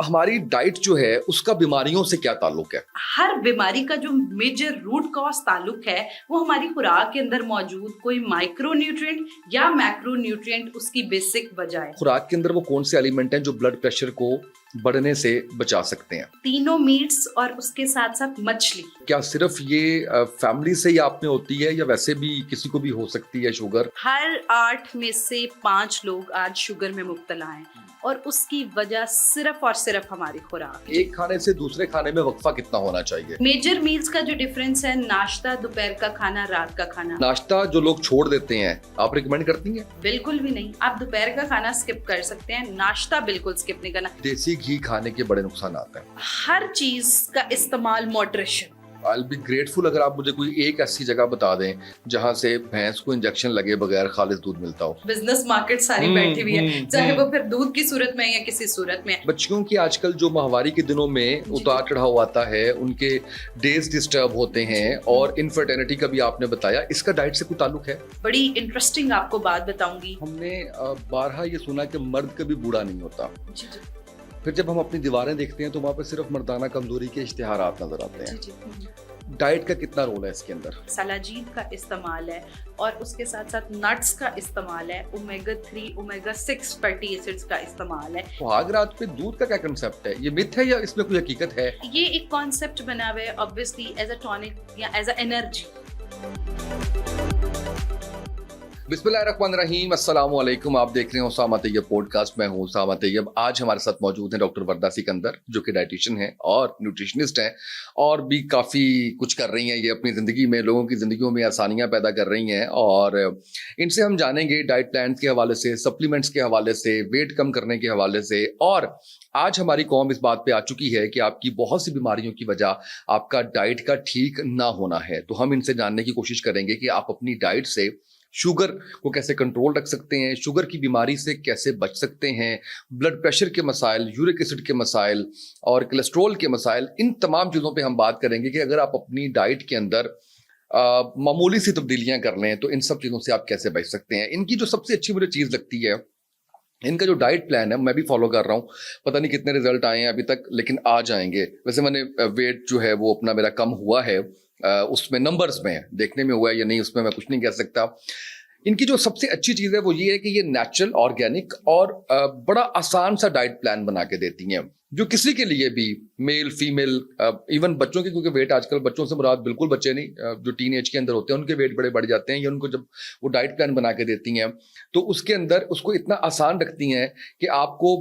हमारी डाइट जो है उसका बीमारियों से क्या ताल्लुक है? हर बीमारी का जो मेजर रूट कॉज ताल्लुक है वो हमारी खुराक के अंदर मौजूद कोई माइक्रो न्यूट्रिएंट या मैक्रो न्यूट्रिएंट उसकी बेसिक वजह है। खुराक के अंदर वो कौन से एलिमेंट हैं जो ब्लड प्रेशर को बढ़ने से बचा सकते हैं? तीनों मीट्स और उसके साथ साथ मछली। क्या सिर्फ ये फैमिली से ही आप में होती है या वैसे भी किसी को भी हो सकती है शुगर? हर 8 में से 5 लोग आज शुगर में मुब्तला हैं और उसकी वजह सिर्फ और सिर्फ हमारी खुराक। एक खाने से दूसरे खाने में वक्फा कितना होना चाहिए? मेजर मील्स का जो डिफरेंस है, नाश्ता, दोपहर का खाना, रात का खाना। नाश्ता जो लोग छोड़ देते हैं आप रिकमेंड करती हैं? बिल्कुल भी नहीं। आप दोपहर का खाना स्किप कर सकते हैं, नाश्ता बिल्कुल स्किप नहीं करना। देसी घी खाने के बड़े नुकसान आते हैं। हर चीज का इस्तेमाल moderation. I will be grateful अगर आप मुझे कोई एक ऐसी जगह बता दें जहां से भैंस को इंजेक्शन लगे बगैर खालिस दूध मिलता हो। बिजनेस मार्केट सारी बैठी हुई है, चाहे वो फिर दूध की सूरत में या किसी सूरत में। बच्चियों की आजकल जो माहवारी के दिनों में उतार चढ़ाव आता है, उनके डेज डिस्टर्ब होते हैं और इनफर्टिलिटी का भी आपने बताया, इसका डाइट से कोई ताल्लुक है? बड़ी इंटरेस्टिंग आपको बात बताऊंगी। हमने बारहा ये सुना कि मर्द कभी बूढ़ा नहीं होता। जी जी फिर जब हम अपनी दीवारें देखते हैं तो वहाँ पे सिर्फ मर्दाना कमजोरी के इश्तिहारात नजर आते हैं। जी जी। डाइट का कितना रोल है इसके अंदर? सलाजीन का इस्तेमाल है और उसके साथ साथ नट्स का इस्तेमाल है, ओमेगा 3 ओमेगा 6 फैटी एसिड्स का इस्तेमाल है। सुहाग रात पे दूध का क्या कंसेप्ट है? ये मिथ है या इसमें कोई हकीकत है? ये एक कॉन्सेप्ट बना हुआ है ऑब्वियसली एज अ टॉनिक या एज अ एनर्जी। बिस्मिल्लाहिर्रहमानिर्रहीम, अस्सलाम वालेकुम। आप देख रहे हैं उसामा तैयब पॉडकास्ट। मैं हूं उसामा तैयब। आज हमारे साथ मौजूद हैं डॉक्टर वर्दा सिकंदर, जो कि डाइटिशियन हैं और न्यूट्रिशनिस्ट हैं और भी काफ़ी कुछ कर रही हैं। ये अपनी ज़िंदगी में लोगों की ज़िंदगियों में आसानियां पैदा कर रही हैं और इनसे हम जानेंगे डाइट प्लान के हवाले से, सप्लीमेंट्स के हवाले से, वेट कम करने के हवाले से। और आज हमारी कौम इस बात पे आ चुकी है कि आपकी बहुत सी बीमारियों की वजह आपका डाइट का ठीक ना होना है। तो हम इनसे जानने की कोशिश करेंगे कि आप अपनी डाइट से शुगर को कैसे कंट्रोल रख सकते हैं, शुगर की बीमारी से कैसे बच सकते हैं, ब्लड प्रेशर के मसाइल, यूरिक एसिड के मसाइल और कोलेस्ट्रॉल के मसाइल, इन तमाम चीज़ों पे हम बात करेंगे कि अगर आप अपनी डाइट के अंदर मामूली सी तब्दीलियां कर लें तो इन सब चीज़ों से आप कैसे बच सकते हैं। इनकी जो सबसे अच्छी मुझे चीज़ लगती है, इनका जो डाइट प्लान है, मैं भी फॉलो कर रहा हूँ। पता नहीं कितने रिजल्ट आए हैं अभी तक, लेकिन आ जाएंगे। वैसे मैंने वेट जो है वो अपना मेरा कम हुआ है, उसमें नंबर्स में देखने में हुआ है या नहीं उसमें मैं कुछ नहीं कह सकता। इनकी जो सबसे अच्छी चीज़ है वो ये है कि ये नेचुरल, ऑर्गेनिक और बड़ा आसान सा डाइट प्लान बना के देती हैं, जो किसी के लिए भी, मेल फीमेल, इवन बच्चों के, क्योंकि वेट आजकल बच्चों से मुराद बिल्कुल बच्चे नहीं, जो टीन एज के अंदर होते हैं उनके वेट बड़े बढ़ जाते हैं। या उनको जब वो डाइट प्लान बना के देती हैं तो उसके अंदर उसको इतना आसान रखती हैं कि आपको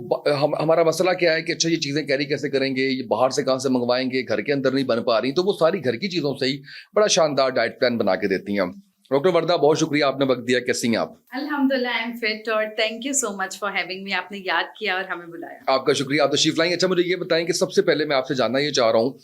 हमारा मसला क्या है कि अच्छा ये चीज़ें कैरी कैसे करेंगे, ये बाहर से कहाँ से मंगवाएंगे, घर के अंदर नहीं बन पा रही, तो वो सारी घर की चीज़ों से ही बड़ा शानदार डाइट प्लान बना के देती हैं। डॉक्टर वर्दा, बहुत शुक्रिया, आपने वक्त दिया। कैसी हैं आप? अल्हम्दुलिल्लाह, आई एम फिट और thank you so much for having me. आपने याद किया और हमें बुलाया। आपका शुक्रिया, आप तशरीफ लाएंगे। अच्छा, मुझे ये बताएं कि सबसे पहले मैं आपसे जानना ये चाह रहा हूँ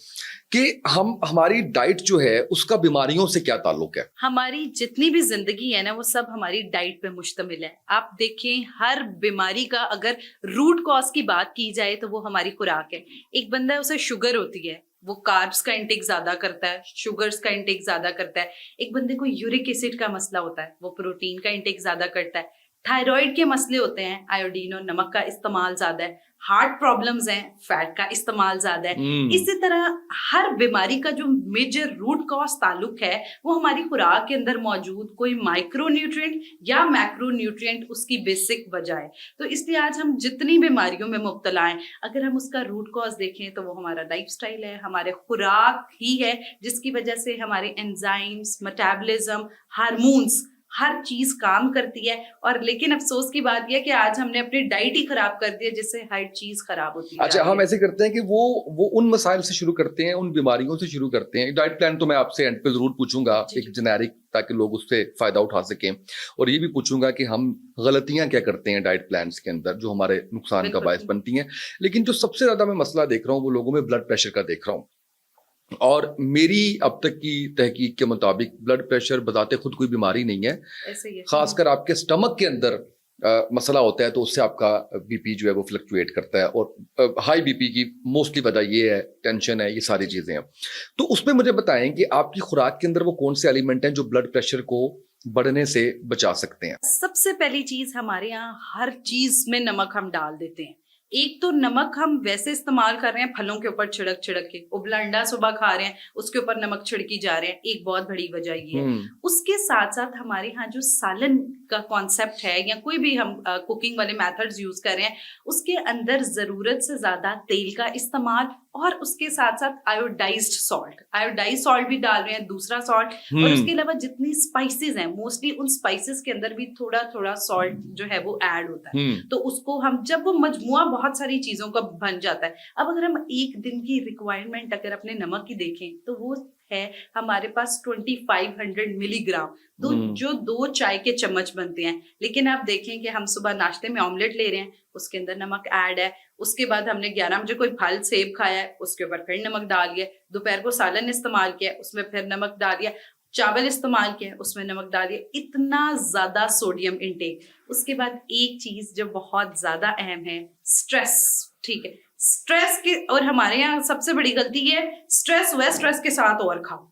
कि हमारी डाइट जो है उसका बीमारियों से क्या ताल्लुक है? हमारी जितनी भी जिंदगी है ना, वो सब हमारी डाइट पे मुश्तमिल है। आप देखें, हर बीमारी का अगर रूट कॉज की बात की जाए तो वो हमारी खुराक है। एक बंदा है, उसे शुगर होती है, वो कार्ब्स का इंटेक ज्यादा करता है, शुगर्स का इंटेक ज्यादा करता है। एक बंदे को यूरिक एसिड का मसला होता है, वो प्रोटीन का इंटेक ज्यादा करता है। थायराइड के मसले होते हैं, आयोडीन और नमक का इस्तेमाल ज्यादा है। हार्ट प्रॉब्लम्स हैं, फैट का इस्तेमाल ज्यादा है। इसी तरह हर बीमारी का जो मेजर रूट कॉज ताल्लुक है वो हमारी खुराक के अंदर मौजूद कोई माइक्रो न्यूट्रिएंट या मैक्रो न्यूट्रिएंट उसकी बेसिक वजह है। तो इसलिए आज हम जितनी बीमारियों में मुब्तला हैं, अगर हम उसका रूट कॉज देखें तो वो हमारा लाइफस्टाइल है, हमारे खुराक ही है, जिसकी वजह से हमारे एंजाइम्स, मेटाबॉलिज्म, हार्मोन्स, हर चीज काम करती है। और लेकिन अफसोस की बात यह है कि आज हमने अपनी डाइट ही खराब कर दी है, जिससे हर चीज खराब होती है। अच्छा, हम ऐसे करते हैं कि वो उन मसाइल से शुरू करते हैं, उन बीमारियों से शुरू करते हैं। डाइट प्लान तो मैं आपसे एंड पे जरूर पूछूंगा, एक जेनेरिक, ताकि लोग उससे फायदा उठा सकें। और ये भी पूछूंगा कि हम गलतियां क्या करते हैं डाइट प्लान्स के अंदर जो हमारे नुकसान का बायस बनती हैं। लेकिन जो सबसे ज्यादा मैं मसला देख रहा हूँ वो लोगों में ब्लड प्रेशर का देख रहा हूँ। और मेरी अब तक की तहकीक के मुताबिक ब्लड प्रेशर बजाते खुद कोई बीमारी नहीं है, खासकर आपके स्टमक के अंदर मसला होता है तो उससे आपका बीपी जो है वो फ्लक्चुएट करता है। और हाई बीपी की मोस्टली वजह ये है, टेंशन है, ये सारी चीज़ें हैं। तो उसमें मुझे बताएं कि आपकी खुराक के अंदर वो कौन से एलिमेंट हैं जो ब्लड प्रेशर को बढ़ने से बचा सकते हैं? सबसे पहली चीज, हमारे यहाँ हर चीज में नमक हम डाल देते हैं। एक तो नमक हम वैसे इस्तेमाल कर रहे हैं फलों के ऊपर छिड़क छिड़क के, उबला अंडा सुबह खा रहे हैं उसके ऊपर नमक छिड़की जा रहे हैं, एक बहुत बड़ी वजह ये है। उसके साथ साथ हमारे यहाँ जो सालन का कॉन्सेप्ट है या कोई भी हम कुकिंग वाले मेथड्स यूज कर रहे हैं, उसके अंदर जरूरत से ज्यादा तेल का इस्तेमाल, और उसके साथ साथ आयोडाइज्ड सॉल्ट भी डाल रहे हैं, दूसरा सॉल्ट, और उसके अलावा जितनी स्पाइसेस हैं मोस्टली उन स्पाइसेस के अंदर भी थोड़ा थोड़ा सॉल्ट जो है वो ऐड होता है। तो उसको हम जब वो मजमुआ बहुत सारी चीजों का बन जाता है। अब अगर हम एक दिन की रिक्वायरमेंट अगर अपने नमक की देखें तो वो है हमारे पास 2500 मिलीग्राम, जो 2 चाय के चम्मच बनते हैं। लेकिन आप देखें कि हम सुबह नाश्ते में ऑमलेट ले रहे हैं, उसके अंदर नमक ऐड है, उसके बाद हमने 11 बजे कोई फल सेब खाया है उसके ऊपर फिर नमक डाल दिया, दोपहर को सालन इस्तेमाल किया उसमें फिर नमक डाल दिया, चावल इस्तेमाल किया उसमें नमक डाल दिया, इतना ज्यादा सोडियम इंटेक। उसके बाद एक चीज जो बहुत ज्यादा अहम है, स्ट्रेस। ठीक है, स्ट्रेस के, और हमारे यहाँ सबसे बड़ी गलती है स्ट्रेस हुआ, स्ट्रेस के साथ और खाओ,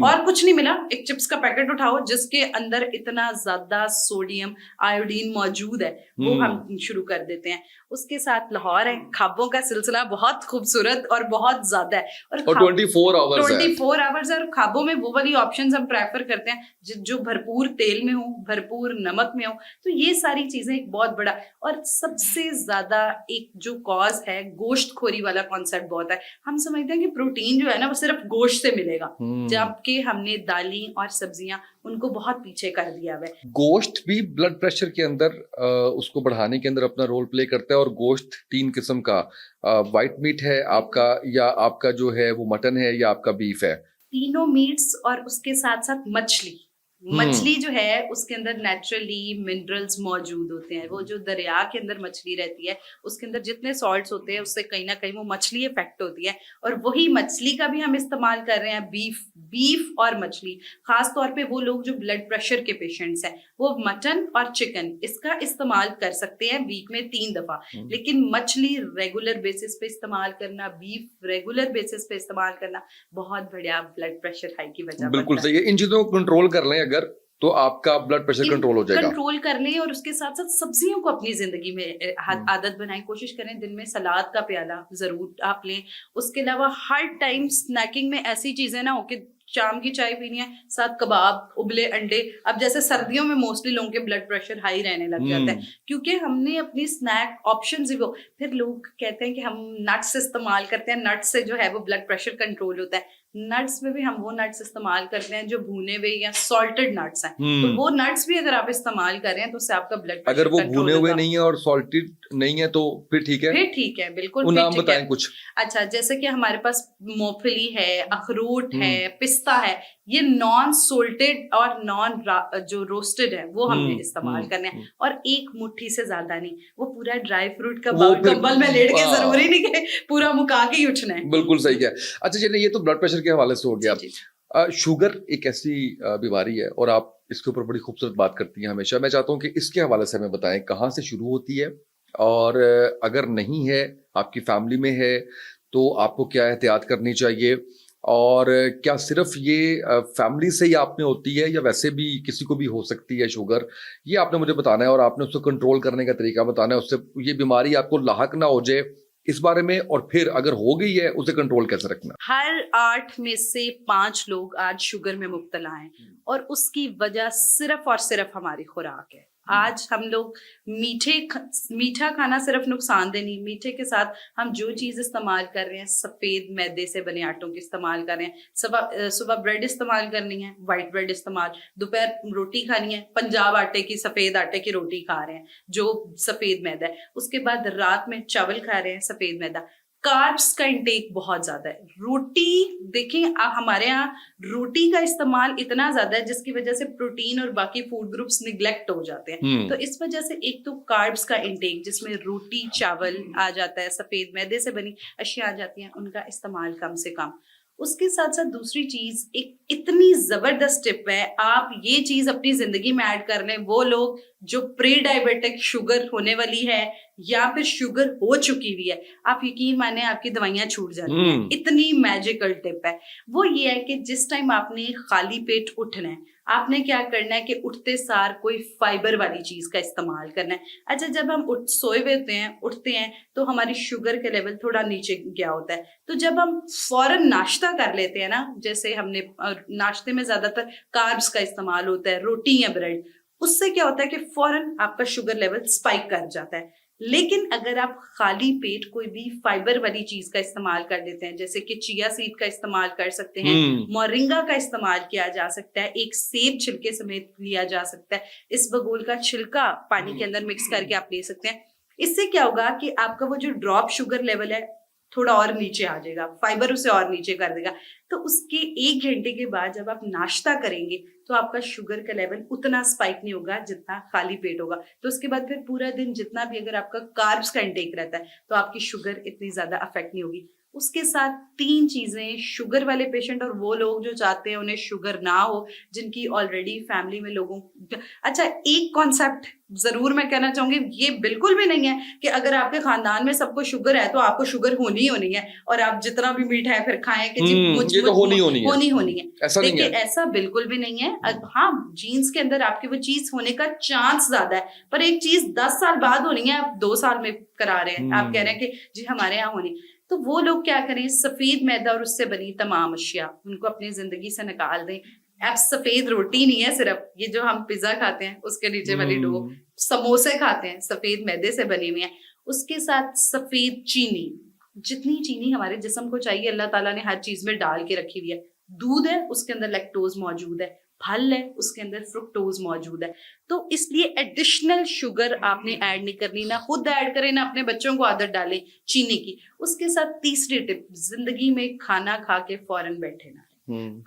और कुछ नहीं मिला एक चिप्स का पैकेट उठाओ जिसके अंदर इतना ज्यादा सोडियम आयोडीन मौजूद है, वो हम शुरू कर देते हैं। उसके साथ लाहौर है, ख्वाबों का सिलसिला बहुत खूबसूरत और बहुत ज्यादा है, और 24 आवर्स है, और ख्वाबों में वो वाली ऑप्शंस हम प्रेफर करते हैं जो भरपूर तेल में हो, भरपूर नमक में हो। तो ये सारी चीजें एक बहुत बड़ा, और सबसे ज्यादा एक जो कॉज है गोश्तखोरी वाला कॉन्सेप्ट बहुत है। हम समझते हैं कि प्रोटीन जो है ना वो सिर्फ गोश्त से मिलेगा, जबकि हमने दालें और सब्जियां उनको बहुत पीछे कर दिया है। गोश्त भी ब्लड प्रेशर के अंदर उसको बढ़ाने के अंदर अपना रोल प्ले करता है, और गोश्त 3 किस्म का, व्हाइट मीट है आपका, या आपका जो है वो मटन है, या आपका बीफ है, तीनों मीट्स, और उसके साथ साथ मछली जो है उसके अंदर नेचुरली मिनरल्स मौजूद होते हैं। वो जो दरिया के अंदर मछली रहती है उसके अंदर जितने सॉल्ट्स होते हैं उससे कहीं ना कहीं वो मछली इफेक्ट होती है, और वही मछली का भी हम इस्तेमाल कर रहे हैं। बीफ और मछली, खास तौर पे वो लोग जो ब्लड प्रेशर के पेशेंट्स हैं वो मटन और चिकन इसका इस्तेमाल कर सकते हैं वीक में 3 दफा, लेकिन मछली रेगुलर बेसिस पे इस्तेमाल करना, बीफ रेगुलर बेसिस पे इस्तेमाल करना बहुत बढ़िया ब्लड प्रेशर हाई की वजह। बिल्कुल सही है। इन चीजों को कंट्रोल कर लें अगर, तो आपका ब्लड प्रेशर कंट्रोल हो जाएगा। कंट्रोल कर लें, और उसके साथ साथ सब्जियों को अपनी जिंदगी में आदत बनाएं। कोशिश करें दिन में सलाद का प्याला जरूर आप लें। उसके अलावा हर टाइम स्नैकिंग में ऐसी चीजें ना हो कि शाम की चाय पीनी है साथ कबाब, उबले अंडे। अब जैसे सर्दियों में मोस्टली लोगों के ब्लड प्रेशर हाई रहने लग जाता है क्योंकि हमने अपनी स्नैक ऑप्शंस ही वो, फिर लोग कहते हैं कि हम नट्स इस्तेमाल करते हैं, नट्स से जो है वो ब्लड प्रेशर कंट्रोल होता है। नट्स में भी हम वो नट्स इस्तेमाल करते हैं जो भूने हुए या सॉल्टेड नट्स हैं, तो वो नट्स भी अगर आप इस्तेमाल कर रहे हैं तो उससे आपका ब्लड प्रेशर, अगर वो भुने हुए नहीं है और सॉल्टेड नहीं है तो फिर ठीक है, बिल्कुल। नाम बताएं कुछ। अच्छा, जैसे कि हमारे पास मूंगफली है, अखरोट है, पिस्ता है, ये नॉन सोल्टेड और नॉन जो रोस्टेड है वो हमने इस्तेमाल करने हैं, और एक मुट्ठी से ज्यादा नहीं। वो पूरा ड्राई फ्रूट का कंबल में लेट के जरूरी नहीं कि पूरा मुका के ही उठना है। बिल्कुल सही है। अच्छा चलिए, ये तो ब्लड प्रेशर के हवाले से हो गया। शुगर एक ऐसी बीमारी है और आप इसके ऊपर बड़ी खूबसूरत बात करती हैं हमेशा। मैं चाहता हूँ कि इसके हवाले से हमें बताएं, कहाँ से शुरू होती है, और अगर नहीं है, आपकी फैमिली में है, तो आपको क्या एहतियात करनी चाहिए, और क्या सिर्फ ये फैमिली से ही आप में होती है या वैसे भी किसी को भी हो सकती है शुगर? ये आपने मुझे बताना है, और आपने उसको कंट्रोल करने का तरीका बताना है, उससे ये बीमारी आपको लाहक ना हो जाए इस बारे में, और फिर अगर हो गई है उसे कंट्रोल कैसे रखना। हर 8 में से 5 लोग आज शुगर में मुब्तला हैं, और उसकी वजह सिर्फ और सिर्फ हमारी खुराक है। आज हम लोग मीठा खाना सिर्फ नुकसानदेह नहीं, मीठे के साथ हम जो चीज इस्तेमाल कर रहे हैं, सफेद मैदे से बने आटों की इस्तेमाल कर रहे हैं। सुबह ब्रेड इस्तेमाल करनी है, वाइट ब्रेड इस्तेमाल, दोपहर रोटी खानी है, पंजाब आटे की, सफेद आटे की रोटी खा रहे हैं जो सफेद मैदा है। उसके बाद रात में चावल खा रहे हैं, सफेद मैदा। कार्ब्स का इंटेक बहुत ज्यादा है। रोटी देखें, हमारे यहाँ रोटी का इस्तेमाल इतना ज्यादा है जिसकी वजह से प्रोटीन और बाकी फूड ग्रुप्स निग्लेक्ट हो जाते हैं। तो इस वजह से एक तो कार्ब्स का इंटेक, जिसमें रोटी चावल आ जाता है, सफेद मैदे से बनी अशिया आ जाती हैं, उनका इस्तेमाल कम से कम। उसके साथ साथ दूसरी चीज, एक इतनी जबरदस्त टिप है, आप ये चीज अपनी जिंदगी में ऐड कर लें। वो लोग जो प्री डायबिटिक शुगर होने वाली है या फिर शुगर हो चुकी हुई है, आप यकीन माने आपकी दवाइयां छूट जाती हैं। इतनी मैजिकल टिप है वो, ये है कि जिस टाइम आपने खाली पेट उठना है, आपने क्या करना है कि उठते सार कोई फाइबर वाली चीज का इस्तेमाल करना है। अच्छा, जब हम सोए हुए होते हैं, उठते हैं तो हमारी शुगर का लेवल थोड़ा नीचे गया होता है, तो जब हम फौरन नाश्ता कर लेते हैं ना, जैसे हमने नाश्ते में ज्यादातर कार्ब्स का इस्तेमाल होता है, रोटी या ब्रेड, उससे क्या होता है कि फौरन आपका शुगर लेवल स्पाइक कर जाता है। लेकिन अगर आप खाली पेट कोई भी फाइबर वाली चीज का इस्तेमाल कर लेते हैं, जैसे कि चिया सीड का इस्तेमाल कर सकते हैं, मोरिंगा का इस्तेमाल किया जा सकता है, एक सेब छिलके समेत लिया जा सकता है, इसबगोल का छिलका पानी के अंदर मिक्स करके आप ले सकते हैं। इससे क्या होगा कि आपका वो जो ड्रॉप शुगर लेवल है थोड़ा और नीचे आ जाएगा, फाइबर उसे और नीचे कर देगा। तो उसके 1 घंटे के बाद जब आप नाश्ता करेंगे तो आपका शुगर का लेवल उतना स्पाइक नहीं होगा जितना खाली पेट होगा। तो उसके बाद फिर पूरा दिन जितना भी अगर आपका कार्ब्स का इंटेक रहता है तो आपकी शुगर इतनी ज्यादा अफेक्ट नहीं होगी। उसके साथ 3 चीजें शुगर वाले पेशेंट और वो लोग जो चाहते हैं उन्हें शुगर ना हो, जिनकी ऑलरेडी फैमिली में लोगों, अच्छा एक कॉन्सेप्ट जरूर मैं कहना चाहूंगी, ये बिल्कुल भी नहीं है कि अगर आपके खानदान में सबको शुगर है तो आपको शुगर होनी ही होनी है और आप जितना भी मीठा है फिर खाएं कि ये तो होनी है। ऐसा नहीं है, ऐसा बिल्कुल भी नहीं है। हाँ, जीन्स के अंदर आपकी वो चीज होने का चांस ज्यादा है, पर एक चीज 10 साल बाद होनी है, आप 2 साल में करा रहे हैं, आप कह रहे हैं कि जी हमारे यहाँ होनी। तो वो लोग क्या करें, सफेद मैदा और उससे बनी तमाम अशिया उनको अपनी जिंदगी से निकाल दें। अब सफेद रोटी नहीं है सिर्फ, ये जो हम पिज्जा खाते हैं उसके नीचे वाली डो, समोसे खाते हैं सफेद मैदे से बने हुए हैं, उसके साथ सफेद चीनी, जितनी चीनी हमारे जिस्म को चाहिए अल्लाह ताला ने हर चीज में डाल के रखी हुई है। दूध है उसके अंदर लैक्टोज मौजूद है, फल है उसके अंदर फ्रुक्टोज मौजूद है। तो इसलिए एडिशनल शुगर आपने ऐड नहीं करनी, ना खुद ऐड करें ना अपने बच्चों को आदत डालें चीनी की। उसके साथ तीसरी टिप, जिंदगी में खाना खा के फौरन बैठे ना,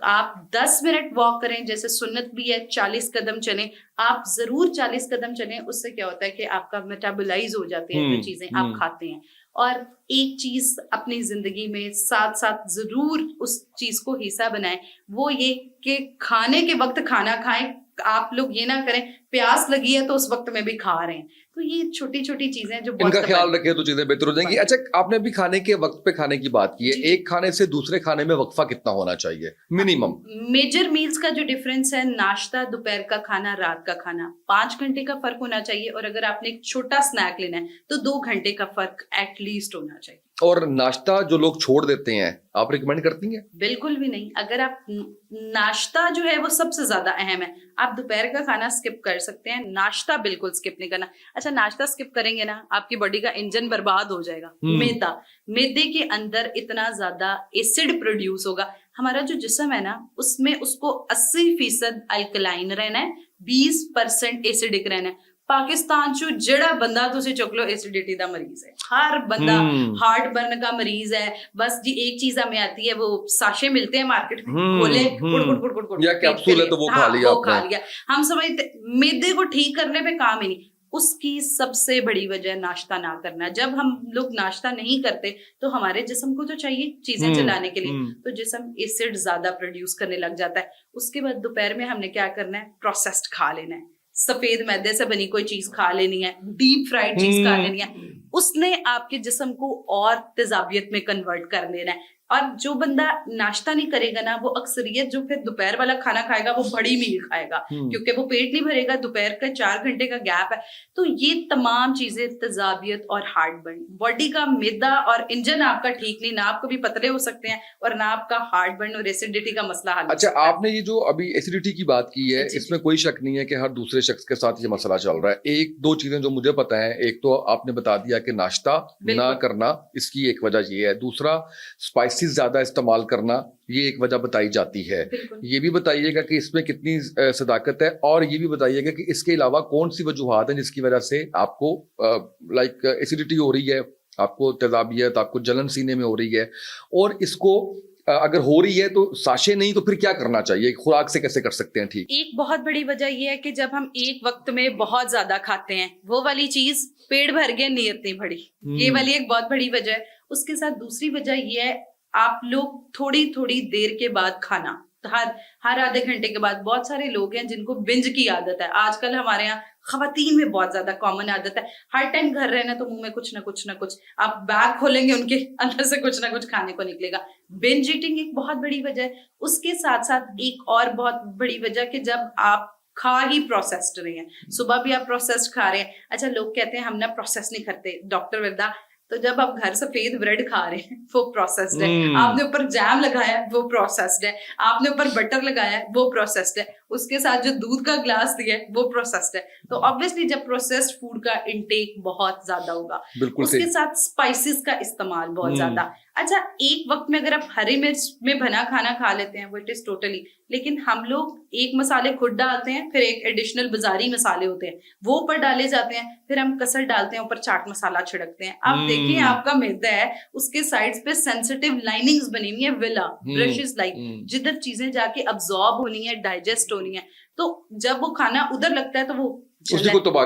आप 10 मिनट वॉक करें, जैसे सुन्नत भी है 40 कदम चलें, आप जरूर 40 कदम चलें। उससे क्या होता है कि आपका मेटाबोलाइज हो जाते हैं जो चीजें आप खाते हैं। और एक चीज अपनी जिंदगी में साथ साथ जरूर उस चीज को हिस्सा बनाएं, वो ये कि खाने के वक्त खाना खाएं। आप लोग ये ना करें प्यास लगी है तो उस वक्त में भी खा रहे हैं। तो ये छोटी छोटी चीजें जो इनका ख्याल रखें तो चीजें बेहतर हो जाएंगी। अच्छा, आपने भी खाने के वक्त पे खाने की बात की है, एक खाने से दूसरे खाने में वक्फा कितना होना चाहिए मिनिमम? मेजर मील्स का जो डिफरेंस है, नाश्ता, दोपहर का खाना, रात का खाना, 5 घंटे का फर्क होना चाहिए। और अगर आपने एक छोटा स्नैक लेना है तो 2 घंटे का फर्क एटलीस्ट होना चाहिए। और नाश्ता जो लोग छोड़ देते हैं, आप रिकमेंड करती हैं? बिल्कुल भी नहीं। अगर आप नाश्ता जो है वो सबसे ज्यादा अहम है, आप दोपहर का खाना स्किप कर सकते हैं, नाश्ता बिल्कुल स्किप नहीं करना। अच्छा, नाश्ता स्किप करेंगे ना, आपकी बॉडी का इंजन बर्बाद हो जाएगा। मैदे के अंदर इतना ज्यादा एसिड प्रोड्यूस होगा, हमारा जो जिस्म है ना उसमें उसको 80% अल्कलाइन रहना है, 20% एसिडिक रहना है। पाकिस्तान चो जेड़ा बंदा तुसी चुक लो एसिडिटी का मरीज है, हर बंदा हार्ट बर्न का मरीज है। बस जी एक चीज हमें आती है, वो साशे मिलते हैं मार्केट में, खोले गुड़ या कैप्सूल है तो वो खा लिया, वो खा लिया। हम समझते मैदे को ठीक करने पे काम ही नहीं। उसकी सबसे बड़ी वजह नाश्ता ना करना। जब हम लोग नाश्ता नहीं करते तो हमारे जिस्म को तो चाहिए चीजें चलाने के लिए, तो जिस्म एसिड ज्यादा प्रोड्यूस करने लग जाता है। उसके बाद दोपहर में हमने क्या करना है, प्रोसेस्ड खा लेना है, सफेद मैदे से बनी कोई चीज खा लेनी है, डीप फ्राइड चीज खा लेनी है, उसने आपके जिस्म को और तेजाबियत में कन्वर्ट कर लेना है। और जो बंदा नाश्ता नहीं करेगा ना, वो अक्सरियत जो फिर दोपहर वाला खाना खाएगा वो बड़ी मील खाएगा, क्योंकि वो पेट नहीं भरेगा, दोपहर का 4 घंटे का गैप है। तो ये तमाम चीजें तेजाबियत और हार्ट बर्न, बॉडी का मैदा और इंजन आपका ठीक नहीं, ना आप कभी पतले हो सकते हैं और ना आपका हार्ट बर्न और एसिडिटी का मसला हल। अच्छा, आपने ये जो अभी एसिडिटी की बात की है, इसमें कोई शक नहीं है कि हर दूसरे शख्स के साथ ये मसला चल रहा है। एक दो चीजें जो मुझे पता है, एक तो आपने बता दिया कि नाश्ता ना करना, इसकी एक वजह ये है। दूसरा, स्पाइसेस ज्यादा इस्तेमाल करना, ये एक वजह बताई जाती है। ये भी बताइएगा कि इसमें कितनी सदाकत है, और ये भी बताइएगा कि इसके अलावा कौन सी वजूहात हैं जिसकी वजह से आपको लाइक एसिडिटी हो रही है, आपको तेजाबियत, आपको जलन सीने में हो रही है, और इसको अगर हो रही है तो साशे नहीं तो फिर क्या करना चाहिए, खुराक से कैसे कर सकते हैं ठीक? एक बहुत बड़ी वजह यह है कि जब हम एक वक्त में बहुत ज्यादा खाते हैं, वो वाली चीज पेट भर गया नीयत नहीं भरी, ये वाली एक बहुत बड़ी वजह है। उसके साथ दूसरी वजह यह है, आप लोग थोड़ी थोड़ी देर के बाद खाना, हर आधे घंटे के बाद, बहुत सारे लोग हैं जिनको बिंज की आदत है। आजकल हमारे यहाँ खवातीन में बहुत ज्यादा कॉमन आदत है, हर टाइम घर रहना तो मुंह में कुछ ना कुछ, आप बैग खोलेंगे उनके अंदर से कुछ ना कुछ खाने को निकलेगा। बिंज ईटिंग एक बहुत बड़ी वजह है। उसके साथ साथ एक और बहुत बड़ी वजह कि जब आप खा ही प्रोसेस्ड रहे हैं, सुबह भी आप प्रोसेस्ड खा रहे हैं। अच्छा, लोग कहते हैं हम ना प्रोसेस नहीं करते, डॉक्टर वृंदा, तो जब आप घर सफेद ब्रेड खा रहे हैं वो प्रोसेस्ड है, आपने ऊपर जैम लगाया है वो प्रोसेस्ड है, आपने ऊपर बटर लगाया है वो प्रोसेस्ड है, उसके साथ जो दूध का ग्लास दिया है वो प्रोसेस्ड है। तो ऑब्वियसली जब प्रोसेस्ड फूड का इंटेक बहुत ज्यादा होगा, उसके साथ स्पाइसेस का इस्तेमाल बहुत ज्यादा। अच्छा, एक वक्त में अगर आप हरी मिर्च में बना खाना खा लेते हैं वो इट इज टोटली, लेकिन हम लोग एक मसाले खुद डालते हैं, फिर एक एडिशनल बाजारी मसाले होते हैं वो ऊपर डाले जाते हैं, फिर हम कसर डालते हैं, ऊपर चाट मसाला छिड़कते हैं। आप देखिए आपका मैदा है, उसके साइड्स पे सेंसिटिव लाइनिंग्स बनी हुई है, विला ब्रशेस लाइक, जिधर चीजें जाके अब्सॉर्ब होनी है, डाइजेस्ट होनी है। तो जब वो खाना उधर लगता है तो वो उसी को तबाह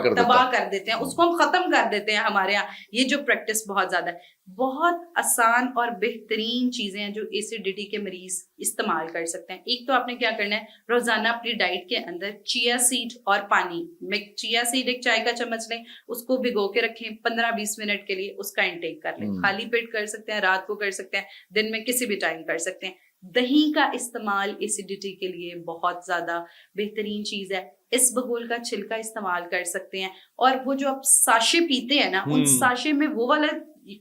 कर देते हैं, उसको हम खत्म कर देते हैं। हमारे यहाँ ये जो प्रैक्टिस बहुत ज्यादा है। बहुत आसान और बेहतरीन चीजें हैं जो एसिडिटी के मरीज इस्तेमाल कर सकते हैं। एक तो आपने क्या करना है, रोजाना अपनी डाइट के अंदर चिया सीड और पानी, चिया सीड एक चाय का चम्मच लें, उसको भिगो के रखें 15-20 मिनट के लिए, उसका इंटेक कर लें। खाली पेट कर सकते हैं, रात को कर सकते हैं, दिन में किसी भी टाइम कर सकते हैं। दही का इस्तेमाल एसिडिटी के लिए बहुत ज्यादा बेहतरीन चीज है। इसबगोल का छिलका इस्तेमाल कर सकते हैं। और वो जो आप साशे पीते हैं ना, उन साशे में वो वाला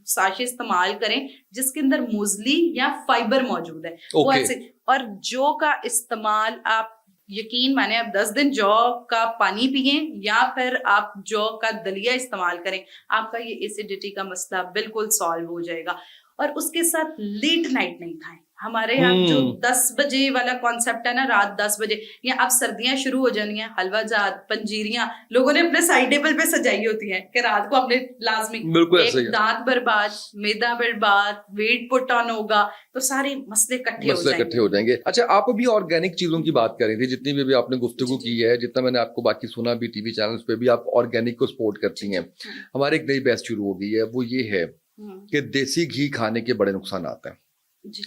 साशे इस्तेमाल करें जिसके अंदर मूसली या फाइबर मौजूद है। वो ऐसे, और जौ का इस्तेमाल आप यकीन माने, आप 10 दिन जौ का पानी पिए या फिर आप जौ का दलिया इस्तेमाल करें, आपका ये एसिडिटी का मसला बिल्कुल सॉल्व हो जाएगा। और उसके साथ लेट नाइट नहीं खाएं। हमारे यहाँ जो 10 बजे वाला कॉन्सेप्ट है ना, रात 10 बजे, या अब सर्दियां शुरू हो जानी है, हलवा जात, पंजीरियां लोगों ने अपने साइड टेबल पे सजाई होती है कि रात को हमने लाजमी, एक दांत बर्बाद, मैदा बर्बाद, वेट पुट ऑन होगा, तो सारे मसले इकट्ठे हो जाएंगे। अच्छा, आप अभी ऑर्गेनिक चीजों की बात कर रही थी, जितनी भी आपने गुफ्तगू की है, जितना मैंने आपको बाकी सुना भी टीवी चैनल्स पे भी, आप ऑर्गेनिक को सपोर्ट करती हैं। हमारे एक नई बैच शुरू हो गई है, वो ये है कि देसी घी खाने के बड़े नुकसान आते हैं।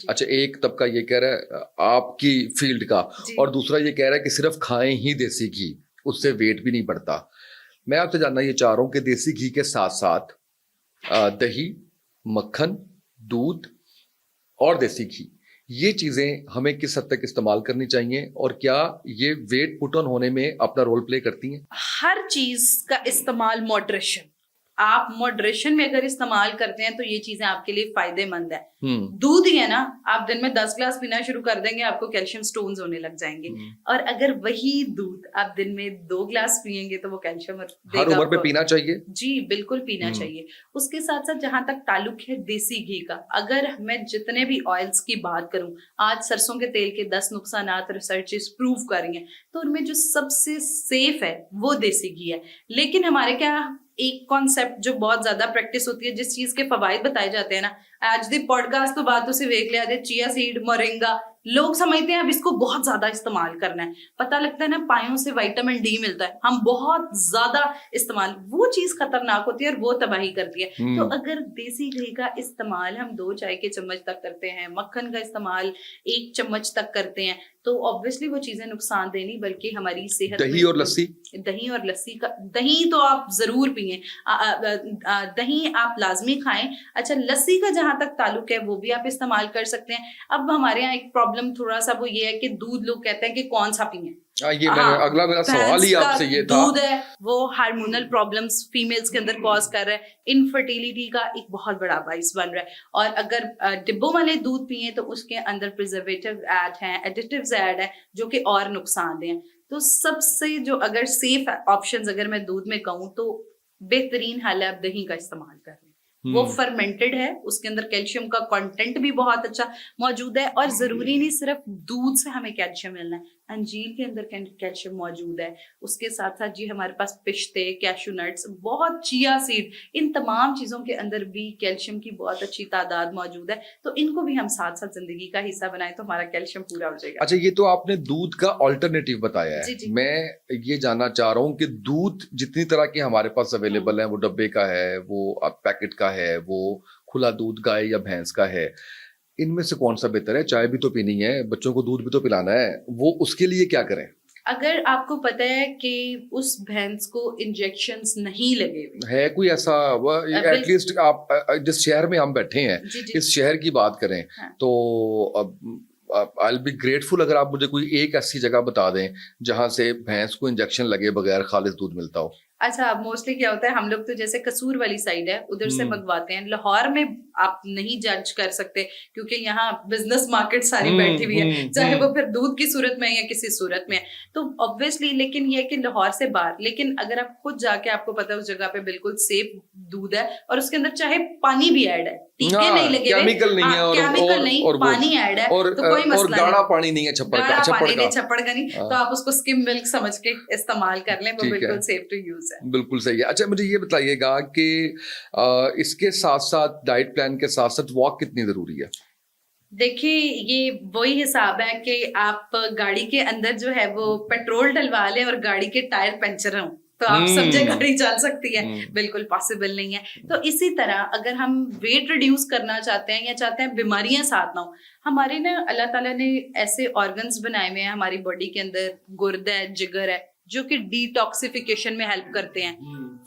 अच्छा, एक तबका ये कह रहा है आपकी फील्ड का, और दूसरा ये कह रहा है कि सिर्फ खाएं ही देसी घी, उससे वेट भी नहीं बढ़ता। मैं आपसे जानना ये चाह रहा हूं कि देसी घी के साथ साथ दही, मक्खन, दूध और देसी घी, ये चीजें हमें किस हद तक इस्तेमाल करनी चाहिए, और क्या ये वेट पुट ऑन होने में अपना रोल प्ले करती हैं? हर चीज का इस्तेमाल मॉडरेशन, आप मॉडरेशन में अगर इस्तेमाल करते हैं तो ये चीजें आपके लिए फायदेमंद है। दूध ही है ना, आप दिन में 10 ग्लास पीना शुरू कर देंगे, आपको कैल्शियम स्टोन्स होने लग जाएंगे। और अगर वही दूध आप दिन में 2 ग्लास पिएंगे तो वो कैल्शियम हर उम्र पे पीना चाहिए। जी बिल्कुल पीना चाहिए। उसके साथ साथ जहां तक ताल्लुक है देसी घी का, अगर मैं जितने भी ऑयल्स की बात करूं, आज सरसों के तेल के 10 नुकसान रिसर्चेस प्रूव कर रही हैं, तो उनमें जो सबसे सेफ है वो देसी घी है। लेकिन हमारे क्या एक कॉन्सेप्ट जो बहुत ज्यादा प्रैक्टिस होती है, जिस चीज के फवायद बताए जाते हैं ना, आज दी पॉडकास्ट तो बात उसे देख लिया, चिया सीड, मोरिंगा, लोग समझते हैं अब इसको बहुत ज्यादा इस्तेमाल करना है, पता लगता है ना पायों से विटामिन डी मिलता है, हम बहुत ज्यादा इस्तेमाल, वो चीज खतरनाक होती है और वो तबाही करती है। तो अगर देसी घी का इस्तेमाल हम 2 चाय के चम्मच तक करते हैं, मक्खन का इस्तेमाल 1 चम्मच तक करते हैं, तो ऑब्वियसली वो चीजें नुकसान देनी बल्कि हमारी सेहत। दही और लस्सी, दही और लस्सी का, दही तो आप जरूर पिए, दही आप लाजमी खाएं। अच्छा, लस्सी का जहां तक ताल्लुक है वो भी आप इस्तेमाल कर सकते हैं। अब हमारे यहाँ एक प्रॉब्लम थोड़ा सा वो ये है कि दूध लोग कहते हैं कि कौन सा पिए, ये अगला मेरा सवाल ही आपसे ये था। दूध है वो हार्मोनल प्रॉब्लम्स फीमेल्स के अंदर कॉज कर रहा है, इनफर्टिलिटी का एक बहुत बड़ा बाइस बन रहा है। और अगर डिब्बों वाले दूध पिए तो उसके अंदर प्रिजर्वेटिव ऐड हैं, एडिटिव्स ऐड है, जो कि और नुकसानदेह हैं। तो सबसे जो अगर सेफ ऑप्शंस अगर मैं दूध में कहूँ तो बेहतरीन हाल है आप दही का इस्तेमाल करें। वो फर्मेंटेड है, उसके अंदर कैल्शियम का कंटेंट भी बहुत अच्छा मौजूद है। और जरूरी नहीं सिर्फ दूध से हमें कैल्शियम मिलना है, अंजीर के अंदर कैल्शियम मौजूद है। उसके साथ साथ जी हमारे पास पिस्ते, कैशू नट्स, बहुत चिया सीड, इन तमाम चीजों के अंदर भी कैल्शियम की बहुत अच्छी तादाद मौजूद है। तो इनको भी हम साथ साथ जिंदगी का हिस्सा बनाए तो हमारा कैल्शियम पूरा हो जाएगा। अच्छा, ये तो आपने दूध का ऑल्टरनेटिव बताया है। जी। मैं ये जानना चाह रहा हूँ कि दूध जितनी तरह के हमारे पास अवेलेबल है, वो डब्बे का है, वो पैकेट का है, वो खुला दूध गाय या भैंस का है, इनमें से कौन सा बेहतर है? चाय भी तो पीनी है, बच्चों को दूध भी तो पिलाना है, वो उसके लिए क्या करें? अगर आपको पता है कि उस भैंस को इंजेक्शंस नहीं लगे हुए है कोई ऐसा एटलीस्ट आप जिस शहर में हम बैठे हैं जी जी इस शहर की बात करें हाँ। तो आई विल बी ग्रेटफुल अगर आप मुझे कोई एक ऐसी जगह बता दें जहां से भैंस को इंजेक्शन लगे बगैर खालिस दूध मिलता हो। अच्छा, मोस्टली क्या होता है, हम लोग तो जैसे कसूर वाली साइड है उधर से मंगवाते हैं। लाहौर में आप नहीं जज कर सकते क्योंकि यहाँ बिजनेस मार्केट सारी बैठी हुई है, चाहे वो फिर दूध की सूरत में या किसी सूरत में, तो ऑब्वियसली। लेकिन ये कि लाहौर से बाहर, लेकिन अगर आप खुद जाके, आपको पता है उस जगह पे बिल्कुल सेफ दूध है और उसके अंदर चाहे पानी भी ऐड है, टीके नहीं लगे हुए, केमिकल नहीं है, केमिकल नहीं, पानी ऐड है, तो कोई मसला नहीं। गाढ़ा पानी नहीं है, छप्पड़ का, छप्पड़ का नहीं, तो आप उसको स्किम मिल्क समझ के इस्तेमाल कर लें, वो बिल्कुल सेफ टू यूज है। बिल्कुल सही है। अच्छा मुझे ये बताइएगा कि इसके साथ साथ डाइट प्लान के साथ साथ वॉक कितनी जरूरी है? देखिए, ये वही हिसाब है कि आप गाड़ी के अंदर जो है वो पेट्रोल डलवा लें और गाड़ी के टायर पंचर हों तो आप समझे गाड़ी चल सकती है, बिल्कुल पॉसिबल नहीं है। तो इसी तरह अगर हम वेट रिड्यूस करना चाहते हैं या चाहते हैं बीमारियां साथ ना हो, हमारे ना अल्लाह ताला ने ऐसे ऑर्गन्स बनाए हुए हैं हमारी बॉडी के अंदर, गुर्दा है, जिगर है, जो कि डिटॉक्सिफिकेशन में हेल्प करते हैं,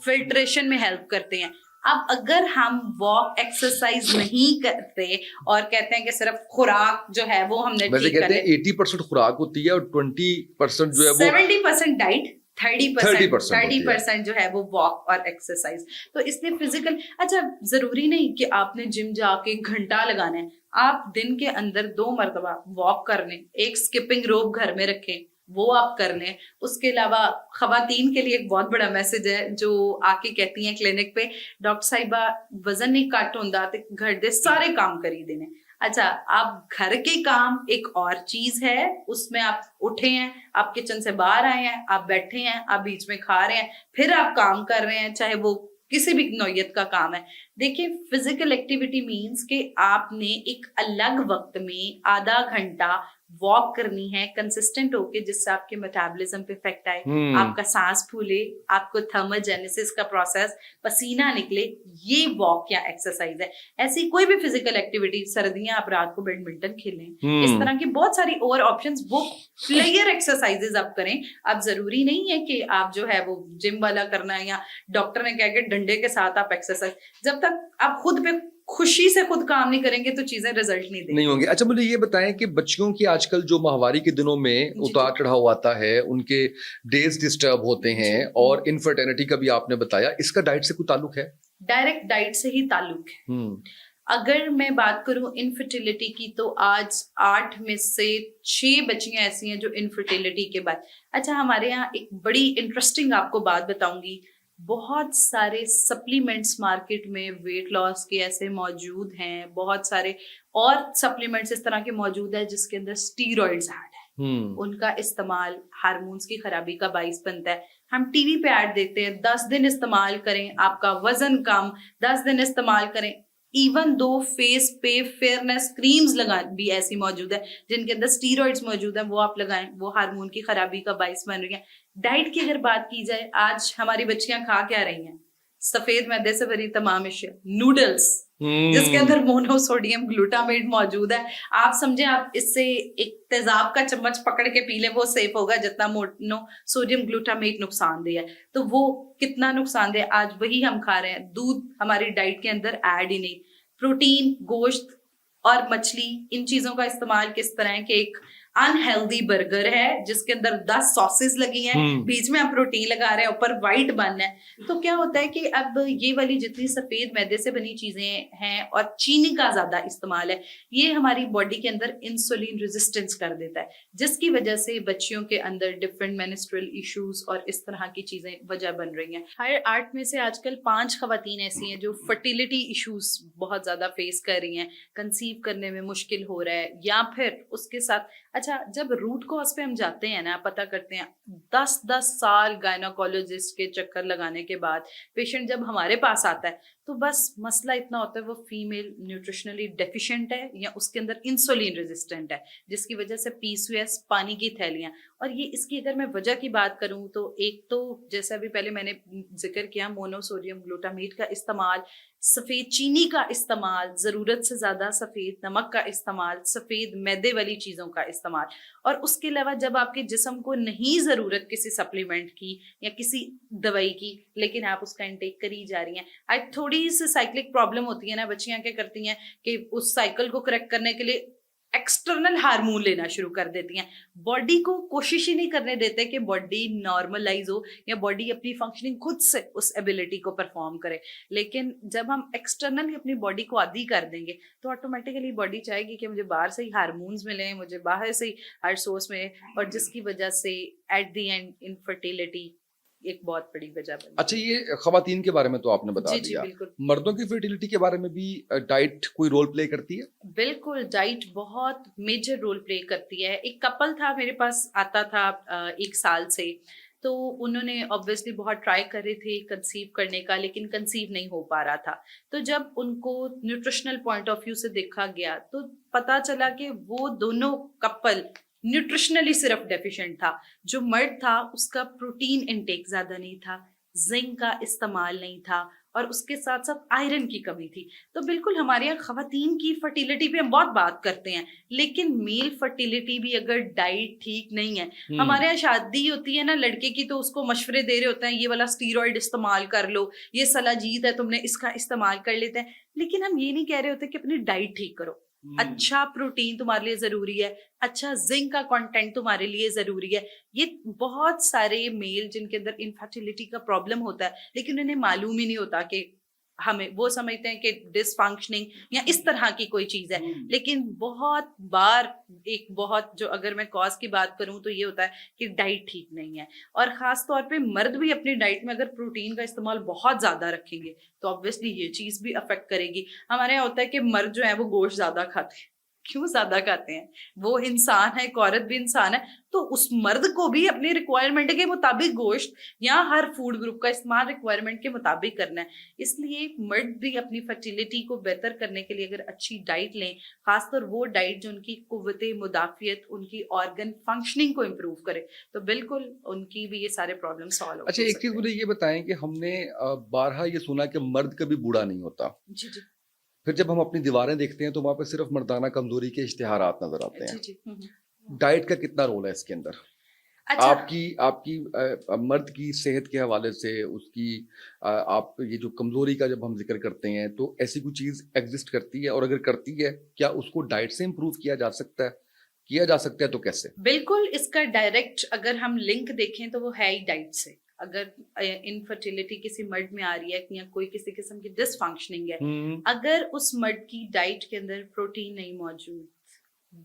फिल्ट्रेशन में हेल्प करते हैं। अब अगर हम वॉक एक्सरसाइज नहीं करते और कहते हैं कि सिर्फ खुराक जो है वो हमने ठीक कर ली, 80% खुराक होती है और 20% जो है वो 70% डाइट, 30% जो है वो वॉक और एक्सरसाइज। तो इसलिए फिजिकल, अच्छा जरूरी नहीं कि आपने जिम जाके घंटा लगाना है, आप दिन के अंदर 2 मरतबा वॉक कर लें, एक स्किपिंग रोप घर में रखें, वो आप कर लें। उसके अलावा खवातीन के लिए एक बहुत बड़ा मैसेज है जो आके कहती हैं क्लिनिक पे, डॉक्टर साहिबा वजन नहीं घट होंदा ते घर दे सारे काम करी देने। अच्छा, आप घर के काम एक और चीज है, उसमें आप उठे हैं, आप किचन से बाहर आए हैं, आप बैठे हैं, आप बीच में खा रहे हैं, फिर आप काम कर रहे हैं, चाहे वो किसी भी नौयत का काम है। देखिए, फिजिकल एक्टिविटी मीन्स कि आपने एक अलग वक्त में आधा घंटा वॉक करनी है कंसिस्टेंट होके, जिससे आपके मेटाबॉलिज्म पे इफेक्ट आए, आपका सांस फूले, आपको थर्मोजेनेसिस का प्रोसेस, पसीना निकले, ये वॉक या एक्सरसाइज है। ऐसी कोई भी फिजिकल एक्टिविटी, सर्दियां आप रात को बैडमिंटन खेलें, इस तरह की बहुत सारी और ऑप्शंस, वो प्लेयर एक्सरसाइजेज आप करें। अब जरूरी नहीं है कि आप जो है वो जिम वाला करना है या डॉक्टर ने कहा कि डंडे के साथ आप एक्सरसाइज, जब तक आप खुद पे खुशी से खुद काम नहीं करेंगे तो चीजें रिजल्ट नहीं होंगी। अच्छा मुझे ये बताएं कि बच्चियों की आजकल जो माहवारी के दिनों में उतार चढ़ाव आता है, उनके डेज डिस्टर्ब होते हैं और इनफर्टिलिटी का भी आपने बताया, इसका डाइट से कोई ताल्लुक है? डायरेक्ट डाइट से ही ताल्लुक है। अगर मैं बात करूं इनफर्टिलिटी की, तो आज 8 में से 6 बच्चियां ऐसी हैं जो इनफर्टिलिटी के बाद। अच्छा, हमारे यहाँ एक बड़ी इंटरेस्टिंग आपको बात बताऊंगी, बहुत सारे सप्लीमेंट्स मार्केट में वेट लॉस के ऐसे मौजूद हैं, बहुत सारे और सप्लीमेंट्स इस तरह के मौजूद है जिसके अंदर स्टीरॉइड्स ऐड है। उनका इस्तेमाल हार्मोन्स की खराबी का बाइस बनता है। हम टीवी पे ऐड देखते हैं, 10 दिन इस्तेमाल करें आपका वजन कम, 10 दिन इस्तेमाल करें। इवन दो फेस पे फेयरनेस क्रीम्स लगा भी ऐसी मौजूद है जिनके अंदर स्टीरॉइड्स मौजूद है, वो आप लगाएं, वो हार्मोन की खराबी का बाइस बन रही है। डाइट की अगर बात की जाए, आज हमारी बच्चियां खा क्या रही हैं? सफेद मैदे से भरी तमाम अशिया, नूडल्स जिसके अंदर मोनोसोडियम ग्लूटामेट मौजूद है। आप समझे, आप इससे एक तेजाब का चम्मच पकड़ के पी ले, वो सेफ होगा जितना मोनोसोडियम ग्लूटामेट नुकसानदेह है। तो वो कितना नुकसानदेह, आज वही हम खा रहे हैं। दूध हमारी डाइट के अंदर ऐड ही नहीं। प्रोटीन, गोश्त और मछली, इन चीजों का इस्तेमाल किस तरह है कि एक अनहेल्दी बर्गर है जिसके अंदर 10 सॉसेस लगी हैं, बीच में आप प्रोटीन लगा रहे हैं, ऊपर व्हाइट बन है। तो क्या होता है कि अब ये वाली जितनी सफेद मैदे से बनी चीजें हैं और चीनी का ज्यादा इस्तेमाल है, ये हमारी बॉडी के अंदर इंसुलिन रेजिस्टेंस कर देता है, जिसकी वजह से बच्चियों के अंदर डिफरेंट मेनिस्ट्रुअल इश्यूज और इस तरह की चीजें वजह बन रही हैं। हर 8 में से आजकल 5 खवातीन ऐसी हैं जो फर्टिलिटी इश्यूज बहुत ज्यादा फेस कर रही हैं, कंसीव करने में मुश्किल हो रहा है, या फिर उसके साथ। अच्छा, जब रूट कॉज पे हम जाते हैं ना, पता करते हैं, 10-10 साल गायनोकोलॉजिस्ट के चक्कर लगाने के बाद पेशेंट जब हमारे पास आता है तो बस मसला इतना होता है वो फीमेल न्यूट्रिशनली डेफिशिएंट है या उसके अंदर इंसुलिन रेजिस्टेंट है, जिसकी वजह से PCOS, पानी की थैलियां और ये इसकी अगर मैं वजह की बात करूं तो एक तो जैसे अभी पहले मैंने जिक्र किया, मोनोसोडियम ग्लूटामेट का इस्तेमाल, सफ़ेद चीनी का इस्तेमाल, ज़रूरत से ज़्यादा सफ़ेद नमक का इस्तेमाल, सफ़ेद मैदे वाली चीज़ों का इस्तेमाल, और उसके अलावा जब आपके जिस्म को नहीं ज़रूरत किसी सप्लीमेंट की या किसी दवाई की, लेकिन आप उसका इंटेक करी जा रही हैं। आज थोड़ी सी साइक्लिक प्रॉब्लम होती है ना, बच्चियां क्या करती हैं कि उस साइकिल को करेक्ट करने के लिए एक्सटर्नल हार्मोन लेना शुरू कर देती हैं। बॉडी को कोशिश ही नहीं करने देते कि बॉडी नॉर्मलाइज हो या बॉडी अपनी फंक्शनिंग खुद से उस एबिलिटी को परफॉर्म करे। लेकिन जब हम एक्सटर्नली अपनी बॉडी को आदी कर देंगे तो ऑटोमेटिकली बॉडी चाहेगी कि मुझे बाहर से ही हार्मोन्स मिलें, मुझे बाहर से ही हर सोर्स में, और जिसकी वजह से एट द एंड इनफर्टिलिटी एक बहुत बड़ी वजह बनी। अच्छा, ये खवातीन के बारे में तो आपने बता जी जी दिया, बिल्कुल। मर्दों की फर्टिलिटी के बारे में भी डाइट कोई रोल प्ले करती है? बिल्कुल, डाइट बहुत मेजर रोल प्ले करती है। एक कपल था मेरे पास, आता था 1 साल से, तो उन्होंने ऑब्वियसली बहुत ट्राई कर रहे थे कंसीव करने का, लेकिन कंसीव नहीं हो पा रहा था। तो जब उनको न्यूट्रिशनल पॉइंट ऑफ व्यू से देखा गया तो पता चला कि वो दोनों कपल न्यूट्रिशनली सिर्फ डेफिशिएंट था। जो मर्द था उसका प्रोटीन इनटेक ज़्यादा नहीं था, जिंक का इस्तेमाल नहीं था, और उसके साथ साथ आयरन की कमी थी। तो बिल्कुल हमारे यहाँ खवातीन की फर्टिलिटी पे हम बहुत बात करते हैं, लेकिन मेल फर्टिलिटी भी अगर डाइट ठीक नहीं है, हमारे यहाँ शादी होती है ना लड़के की, तो उसको मशवरे दे रहे होते हैं, ये वाला स्टीरॉइड इस्तेमाल कर लो, ये सलाजीत है तुमने इसका इस्तेमाल कर लेते हैं। लेकिन हम ये नहीं कह रहे होते कि अपनी डाइट ठीक करो। अच्छा प्रोटीन तुम्हारे लिए जरूरी है, अच्छा जिंक का कंटेंट तुम्हारे लिए जरूरी है। ये बहुत सारे मेल जिनके अंदर इनफर्टिलिटी का प्रॉब्लम होता है, लेकिन उन्हें मालूम ही नहीं होता कि हमें, वो समझते हैं कि डिसफंक्शनिंग या इस तरह की कोई चीज है। लेकिन बहुत बार एक बहुत, जो अगर मैं कॉज की बात करूं तो ये होता है कि डाइट ठीक नहीं है, और खास तौर पे मर्द भी अपनी डाइट में अगर प्रोटीन का इस्तेमाल बहुत ज्यादा रखेंगे तो ऑब्वियसली ये चीज भी अफेक्ट करेगी। हमारे यहाँ होता है कि मर्द जो है वो गोश्त ज्यादा खाते हैं। क्यों ज्यादा खाते हैं? वो इंसान है, एक औरत भी इंसान है, तो उस मर्द को भी अपनी रिक्वायरमेंट के मुताबिक गोश्त या हर फूड ग्रुप का इस्तेमाल रिक्वायरमेंट के मुताबिक करना है। इसलिए मर्द भी अपनी फर्टिलिटी को बेहतर करने के लिए अगर अच्छी डाइट लें, खासतौर वो डाइट जो उनकी कुव्वते मुदाफियत, उनकी ऑर्गन फंक्शनिंग को इम्प्रूव करे, तो बिल्कुल उनकी भी ये सारे प्रॉब्लम सॉल्व हो अच्छा, एक चीज सकते मुझे हैं। ये बताएं कि हमने बारहा ये सुना कि मर्द कभी बूढ़ा नहीं होता, जी जी फिर जब हम अपनी दीवारें देखते हैं तो वहां पे सिर्फ मर्दाना कमजोरी के इश्तिहारात नजर आते जी हैं। जी डाइट का कितना रोल है इसके अंदर? अच्छा। आपकी आपकी मर्द की सेहत के हवाले से उसकी आप ये जो कमजोरी का जब हम जिक्र करते हैं तो ऐसी कोई चीज एग्जिस्ट करती है, और अगर करती है क्या उसको डाइट से इम्प्रूव किया जा सकता है? किया जा सकता है तो कैसे? बिल्कुल, इसका डायरेक्ट अगर हम लिंक देखें तो वो है ही डाइट से। अगर इनफर्टिलिटी किसी मर्द में आ रही है या कोई किसी किस्म की डिसफंक्शनिंग है, अगर उस मर्द की डाइट के अंदर प्रोटीन नहीं मौजूद,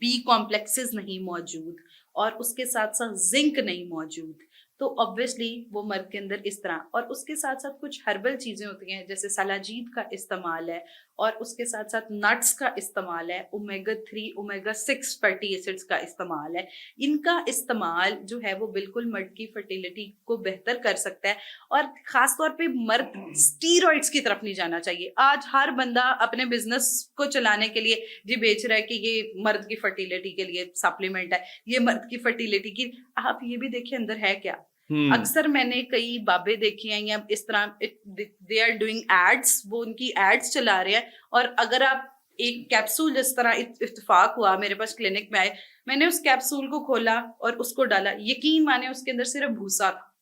बी कॉम्प्लेक्सेस नहीं मौजूद, और उसके साथ साथ जिंक नहीं मौजूद, तो ऑब्वियसली वो मर्द के अंदर इस तरह, और उसके साथ साथ कुछ हर्बल चीजें होती हैं जैसे सलाजीत का इस्तेमाल है, और उसके साथ साथ नट्स का इस्तेमाल है, ओमेगा 3 ओमेगा 6 फैटी एसिड्स का इस्तेमाल है। इनका इस्तेमाल जो है वो बिल्कुल मर्द की फर्टिलिटी को बेहतर कर सकता है, और खास तौर पे मर्द स्टीरॉइड्स की तरफ नहीं जाना चाहिए। आज हर बंदा अपने बिजनेस को चलाने के लिए जी बेच रहा है कि ये मर्द की फर्टिलिटी के लिए सप्लीमेंट है, ये मर्द की फर्टिलिटी की। आप ये भी देखिए अंदर है क्या। अक्सर मैंने कई बाबे देखे हैं या इस तरह दे आर डूइंग एड्स, वो उनकी एड्स चला रहे हैं, और अगर आप एक कैप्सूल, जिस तरह इत्तेफाक हुआ मेरे पास क्लिनिक में आए, मैंने उस कैप्सूल को खोला और उसको डाला, यकीन माने उसके अंदर सिर्फ भूसा था,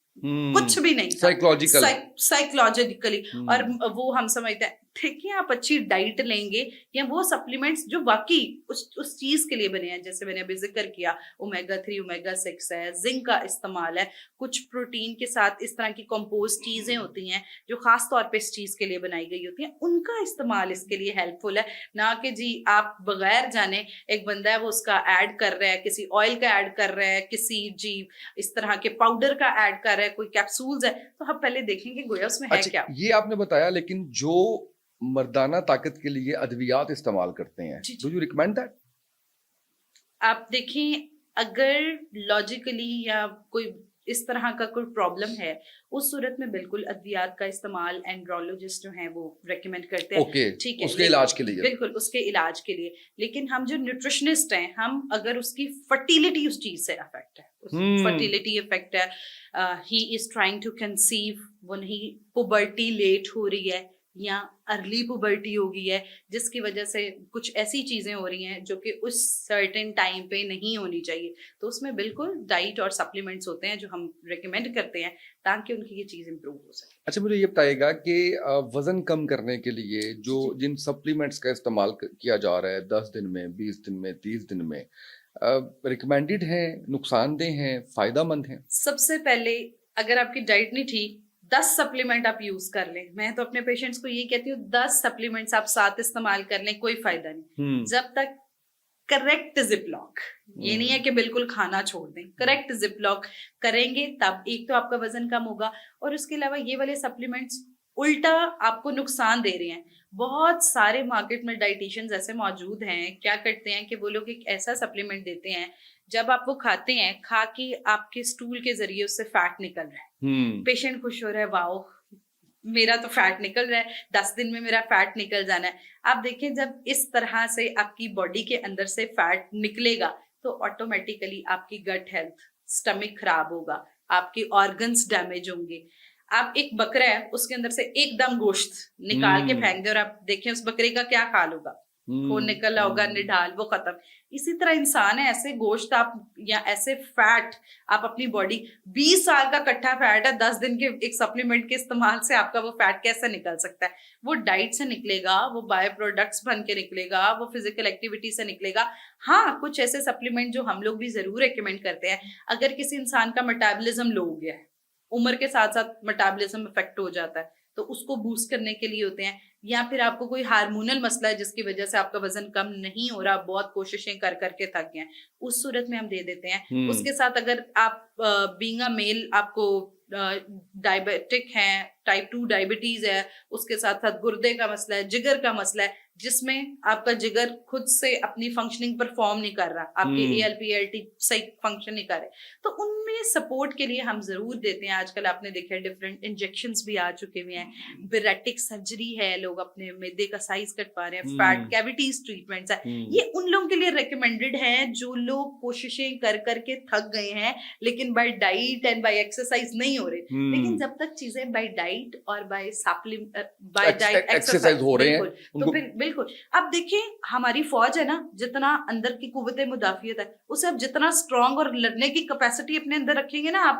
कुछ भी नहीं था। साइकोलॉजिकल। साइकोलॉजिकली। और वो हम समझते हैं, देखिए आप अच्छी डाइट लेंगे या वो सप्लीमेंट्स जो वाकई उस चीज के लिए बने हैं, जैसे मैंने अभी जिक्र किया, ओमेगा 3 ओमेगा 6 है, जिंक का इस्तेमाल है, कुछ प्रोटीन के साथ इस तरह की कंपोज चीजें होती हैं जो खास तौर पे इस चीज के लिए बनाई गई होती हैं, उनका इस्तेमाल इसके लिए हेल्पफुल है। ना कि जी आप बगैर जाने, एक बंदा है वो उसका ऐड कर रहा है, किसी ऑयल का ऐड कर रहा है, किसी जी इस तरह के पाउडर का ऐड कर रहा है, कोई कैप्सूल्स है, तो हम पहले देखेंगे गोया उसमें है क्या। ये आपने बताया, लेकिन जो मर्दाना ताकत के लिए अद्वियात इस्तेमाल करते हैं, डू यू रिकमेंड दैट? आप देखें, अगर लॉजिकली या कोई इस तरह का कोई प्रॉब्लम है, उस सूरत में बिल्कुल अद्वियात का इस्तेमाल एंड्रोलॉजिस्ट जो हैं वो रेकमेंड करते हैं। ओके, ठीक है, उसके इलाज के लिए। बिल्कुल उसके इलाज के लिए। लेकिन हम जो न्यूट्रिशनिस्ट हैं, हम अगर उसकी फर्टिलिटी उस चीज से अफेक्ट है, फर्टिलिटी इफेक्ट है, he is trying to conceive, वो नहीं, पुबर्टी लेट हो रही है या अर्ली पुबर्टी हो गई है, जिसकी वजह से कुछ ऐसी चीजें हो रही हैं जो कि उस सर्टेन टाइम पे नहीं होनी चाहिए, तो उसमें बिल्कुल डाइट और सप्लीमेंट्स होते हैं जो हम रिकमेंड करते हैं ताकि उनकी ये चीज इंप्रूव हो सके। अच्छा, मुझे ये बताइएगा कि वजन कम करने के लिए जो जिन सप्लीमेंट्स का इस्तेमाल किया जा रहा है 10 दिन में, 20 दिन में, 30 दिन में, रिकमेंडेड है, नुकसानदेह हैं, फायदेमंद हैं? सबसे पहले, अगर आपकी डाइट नहीं ठीक, 10 सप्लीमेंट आप यूज कर लें। मैं तो अपने पेशेंट्स को ये कहती हूँ 10 सप्लीमेंट्स आप साथ इस्तेमाल कर लें, कोई फायदा नहीं, जब तक करेक्ट जिपलॉक, ये नहीं है कि बिल्कुल खाना छोड़ दें, करेक्ट जिपलॉक करेंगे तब एक तो आपका वजन कम होगा, और उसके अलावा ये वाले सप्लीमेंट्स उल्टा आपको नुकसान दे रहे हैं। बहुत सारे मार्केट में डाइटिशियंस ऐसे मौजूद हैं, क्या करते हैं कि वो लोग एक ऐसा सप्लीमेंट देते हैं, जब आप वो खाते हैं, खा के आपके स्टूल के जरिए उससे फैट निकल रहा है, पेशेंट खुश हो रहा है, वाओ मेरा तो फैट निकल रहा है, 10 दिन में मेरा फैट निकल जाना है। आप देखें, जब इस तरह से आपकी बॉडी के अंदर से फैट निकलेगा तो ऑटोमेटिकली आपकी गट हेल्थ, स्टमक खराब होगा, आपके ऑर्गन्स डैमेज होंगे। आप एक बकरा है, उसके अंदर से एकदम गोश्त निकाल के फेंक दे और आप देखें उस बकरे का क्या हाल होगा, खून निकल होगा, निढाल, वो खत्म। इसी तरह इंसान है, ऐसे गोश्त आप या ऐसे फैट आप अपनी बॉडी, 20 साल का इकट्ठा फैट है, 10 दिन के एक सप्लीमेंट के इस्तेमाल से आपका वो फैट कैसे निकल सकता है? वो डाइट से निकलेगा, वो बाय प्रोडक्ट्स बन के निकलेगा, वो फिजिकल एक्टिविटी से निकलेगा। हाँ, कुछ ऐसे सप्लीमेंट जो हम लोग भी जरूर रिकमेंड करते हैं, अगर किसी इंसान का मेटाबॉलिज्म लो हो गया है, उम्र के साथ साथ मेटाबॉलिज्म इफेक्ट हो जाता है, तो उसको बूस्ट करने के लिए होते हैं, या फिर आपको कोई हार्मोनल मसला है जिसकी वजह से आपका वजन कम नहीं हो रहा, बहुत कोशिशें कर करके थक गए हैं, उस सूरत में हम दे देते हैं। उसके साथ अगर आप बीइंग अ मेल, आपको डायबिटिक है, टाइप 2 डायबिटीज है, उसके साथ साथ गुर्दे का मसला है, जिगर का मसला है, जिसमें आपका जिगर खुद से अपनी फंक्शनिंग परफॉर्म नहीं कर रहा, आपके ALP-ALT सही फंक्शन नहीं कर रहे, तो उनमें सपोर्ट के लिए हम जरूर देते हैं। आजकल आपने देखा है डिफरेंट इंजेक्शंस भी आ चुके हुए हैं, बेरेटिक सर्जरी है, लोग अपने मैदे का साइज कटवा रहे हैं, फैट कैविटीज ट्रीटमेंट्स है, ये उन लोगों के लिए रिकमेंडेड है जो लोग कोशिशें कर करके थक गए हैं, लेकिन by diet and by exercise नहीं हो रहे। लेकिन जब तक चीजें बाय डाइट और बाय डाइट एक्सरसाइज हो रहे हैं, तो फिर बिल्कुल। अब देखिए, हमारी फौज है ना, जितना अंदर की कुव्वते मुदाफियत है, उसे आप जितना स्ट्रांग और लड़ने की कैपेसिटी अपने अंदर रखेंगे ना आप,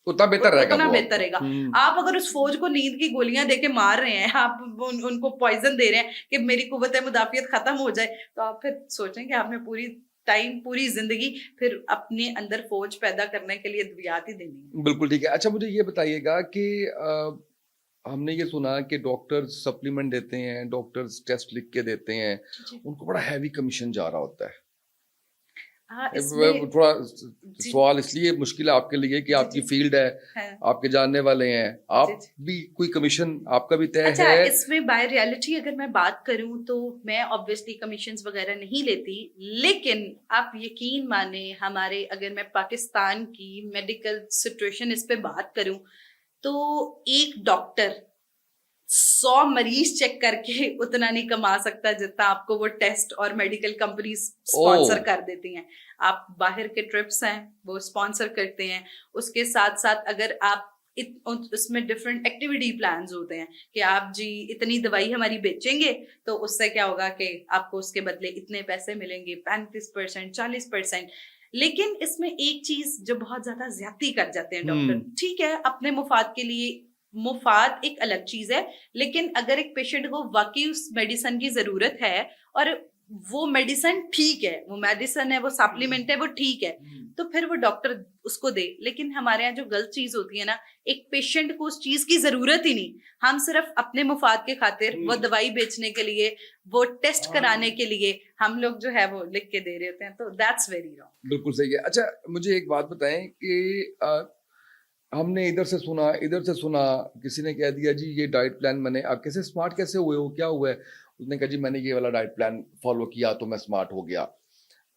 उतना बेहतर रहेगा, उतना बेहतर रहेगा। आप अगर उस फौज को नींद की गोलियां देके मार रहे हैं, आप उनको पॉइजन दे रहे हैं कि मेरी कुव्वत मुदाफियत खत्म हो जाए, तो आप फिर सोचेंगे आपने पूरी टाइम, पूरी जिंदगी फिर अपने अंदर फौज पैदा करने के लिए अद्वियात ही देनी है। बिल्कुल ठीक है। अच्छा, मुझे ये बताइएगा कि हमने ये सुना कि डॉक्टर्स सप्लीमेंट देते हैं, डॉक्टर्स टेस्ट लिख के देते हैं, उनको बड़ा हैवी कमीशन जा रहा होता है। थोड़ा सवाल इसलिए मुश्किल है आपके लिए कि आपकी फील्ड है, आपके जानने वाले हैं, आप भी कोई कमीशन आपका भी तय अच्छा, है? इसमें बाय रियलिटी अगर मैं बात करूं तो मैं ऑब्वियसली कमीशंस वगैरह नहीं लेती, लेकिन आप यकीन माने, हमारे, अगर मैं पाकिस्तान की मेडिकल सिचुएशन इस पे बात करूं, तो एक डॉक्टर 100 मरीज चेक करके उतना नहीं कमा सकता जितना आपको वो टेस्ट और मेडिकल कंपनीज स्पॉन्सर कर देती हैं। आप बाहर के ट्रिप्स हैं वो स्पॉन्सर करते हैं, उसके साथ साथ अगर आप उसमें डिफरेंट एक्टिविटी प्लान्स होते हैं कि आप जी इतनी दवाई हमारी बेचेंगे तो उससे क्या होगा कि आपको उसके बदले इतने पैसे मिलेंगे, 35%, 40%। लेकिन इसमें एक चीज जो बहुत ज्यादा ज्यादती कर जाते हैं डॉक्टर, ठीक है अपने मुफाद के लिए, मुफाद एक अलग चीज है, लेकिन अगर एक पेशेंट को वाकई उस मेडिसिन की जरूरत है और वो मेडिसिन ठीक है, वो मेडिसिन है, वो सप्लीमेंट है, वो ठीक है, तो फिर वो डॉक्टर उसको दे। लेकिन हमारे यहाँ जो गलत चीज होती है ना, एक पेशेंट को उस चीज की जरूरत ही नहीं, हम सिर्फ अपने मुफाद के खातिर वो दवाई बेचने के लिए, वो टेस्ट कराने के लिए हम लोग जो है वो लिख के दे रहे होते हैं, तो दैट्स वेरी रॉन्ग। बिल्कुल सही है। अच्छा, मुझे एक बात बताएं कि हमने इधर से सुना, किसी ने कह दिया जी ये डाइट प्लान मैंने, आप कैसे स्मार्ट कैसे हुए हो, क्या हुआ है? उसने कहा जी मैंने ये वाला डाइट प्लान फॉलो किया तो मैं स्मार्ट हो गया।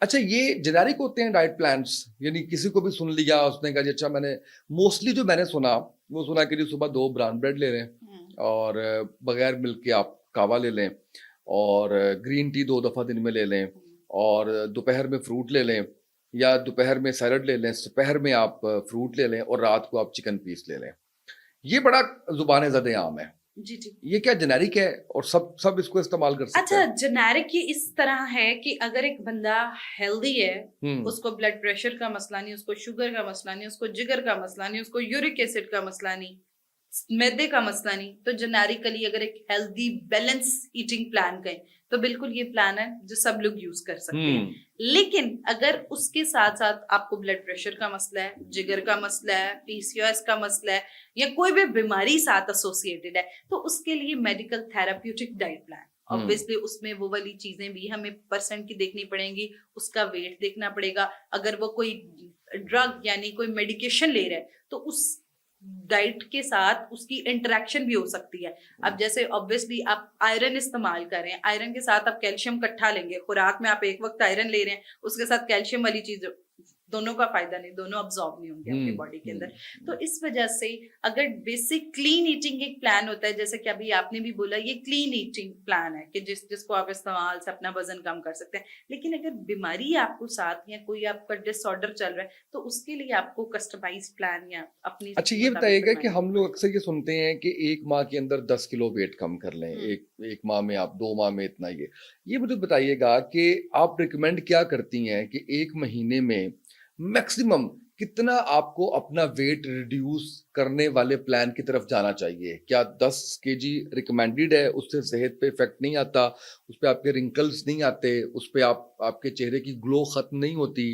अच्छा, ये जेनेरिक होते हैं डाइट प्लान्स, यानी किसी को भी सुन लिया उसने कहा जी अच्छा मैंने मोस्टली जो मैंने सुना वो सुना कि जी सुबह 2 ब्राउन ब्रेड ले लें और बगैर मिल्क के आप कावा ले लें और ग्रीन टी 2 दफ़ा दिन में ले लें और दोपहर में फ्रूट ले लें या दोपहर में सैलड ले लें, दोपहर में आप फ्रूट ले लें और रात को आप चिकन पीस ले लें। ये बड़ा ज़ुबान ज़द आम है। जी जी। ये क्या जेनेरिक है और सब सब इसको इस्तेमाल कर सकते अच्छा, हैं? जेनेरिक ये इस तरह है कि अगर एक बंदा हेल्दी है, हुँ, उसको ब्लड प्रेशर का मसला नहीं, उसको शुगर का मसला नहीं, उसको जिगर का मसला नहीं, उसको यूरिक एसिड का मसला नहीं, मैदे का मसला नहीं, तो जेनेरिकली अगर एक हेल्दी बैलेंस ईटिंग प्लान कहें तो बिल्कुल ये प्लान है जो सब लोग यूज कर सकते हैं। हुँ, लेकिन अगर उसके साथ साथ आपको ब्लड प्रेशर का मसला है, जिगर का मसला है, पीसीओएस का मसला है या कोई भी बीमारी साथ एसोसिएटेड है, तो उसके लिए मेडिकल थेराप्यूटिक डाइट प्लान, हुँ। ऑब्वियसली उसमें वो वाली चीजें भी हमें परसेंट की देखनी पड़ेंगी, उसका वेट देखना पड़ेगा। अगर वो कोई ड्रग यानी कोई मेडिकेशन ले रहा है तो उस डाइट के साथ उसकी इंटरेक्शन भी हो सकती है। अब जैसे ऑब्वियसली आप आयरन इस्तेमाल कर रहे हैं, आयरन के साथ आप कैल्शियम इकट्ठा लेंगे, खुराक में आप एक वक्त आयरन ले रहे हैं, उसके साथ कैल्शियम वाली चीज, दोनों का फायदा नहीं, दोनों अब्सॉर्ब नहीं होंगे आपकी बॉडी के अंदर। तो इस वजह से अगर बेसिक क्लीन ईटिंग एक प्लान होता है, जैसे कि अभी आपने भी बोला ये क्लीन ईटिंग प्लान है कि जिसको आप इस्तेमाल से अपना वजन कम कर सकते हैं। लेकिन अगर बीमारी है आपको साथ या कोई आपका डिसऑर्डर चल रहा है तो उसके लिए आपको कस्टमाइज प्लान या अपनी अच्छा, ये बताइएगा कि हम लोग अक्सर ये सुनते हैं कि 1 माह के अंदर 10 किलो वेट कम कर लें, एक माह में आप 2 माह में इतना ये मुझे बताइएगा कि आप रिकमेंड क्या करती हैं कि 1 महीने में मैक्सिमम कितना आपको अपना वेट रिड्यूस करने वाले प्लान की तरफ जाना चाहिए? क्या 10 केजी रिकमेंडेड है, उससे सेहत पे इफ़ेक्ट नहीं आता, उस पे आपके रिंकल्स नहीं आते, उस पे आपके चेहरे की ग्लो खत्म नहीं होती?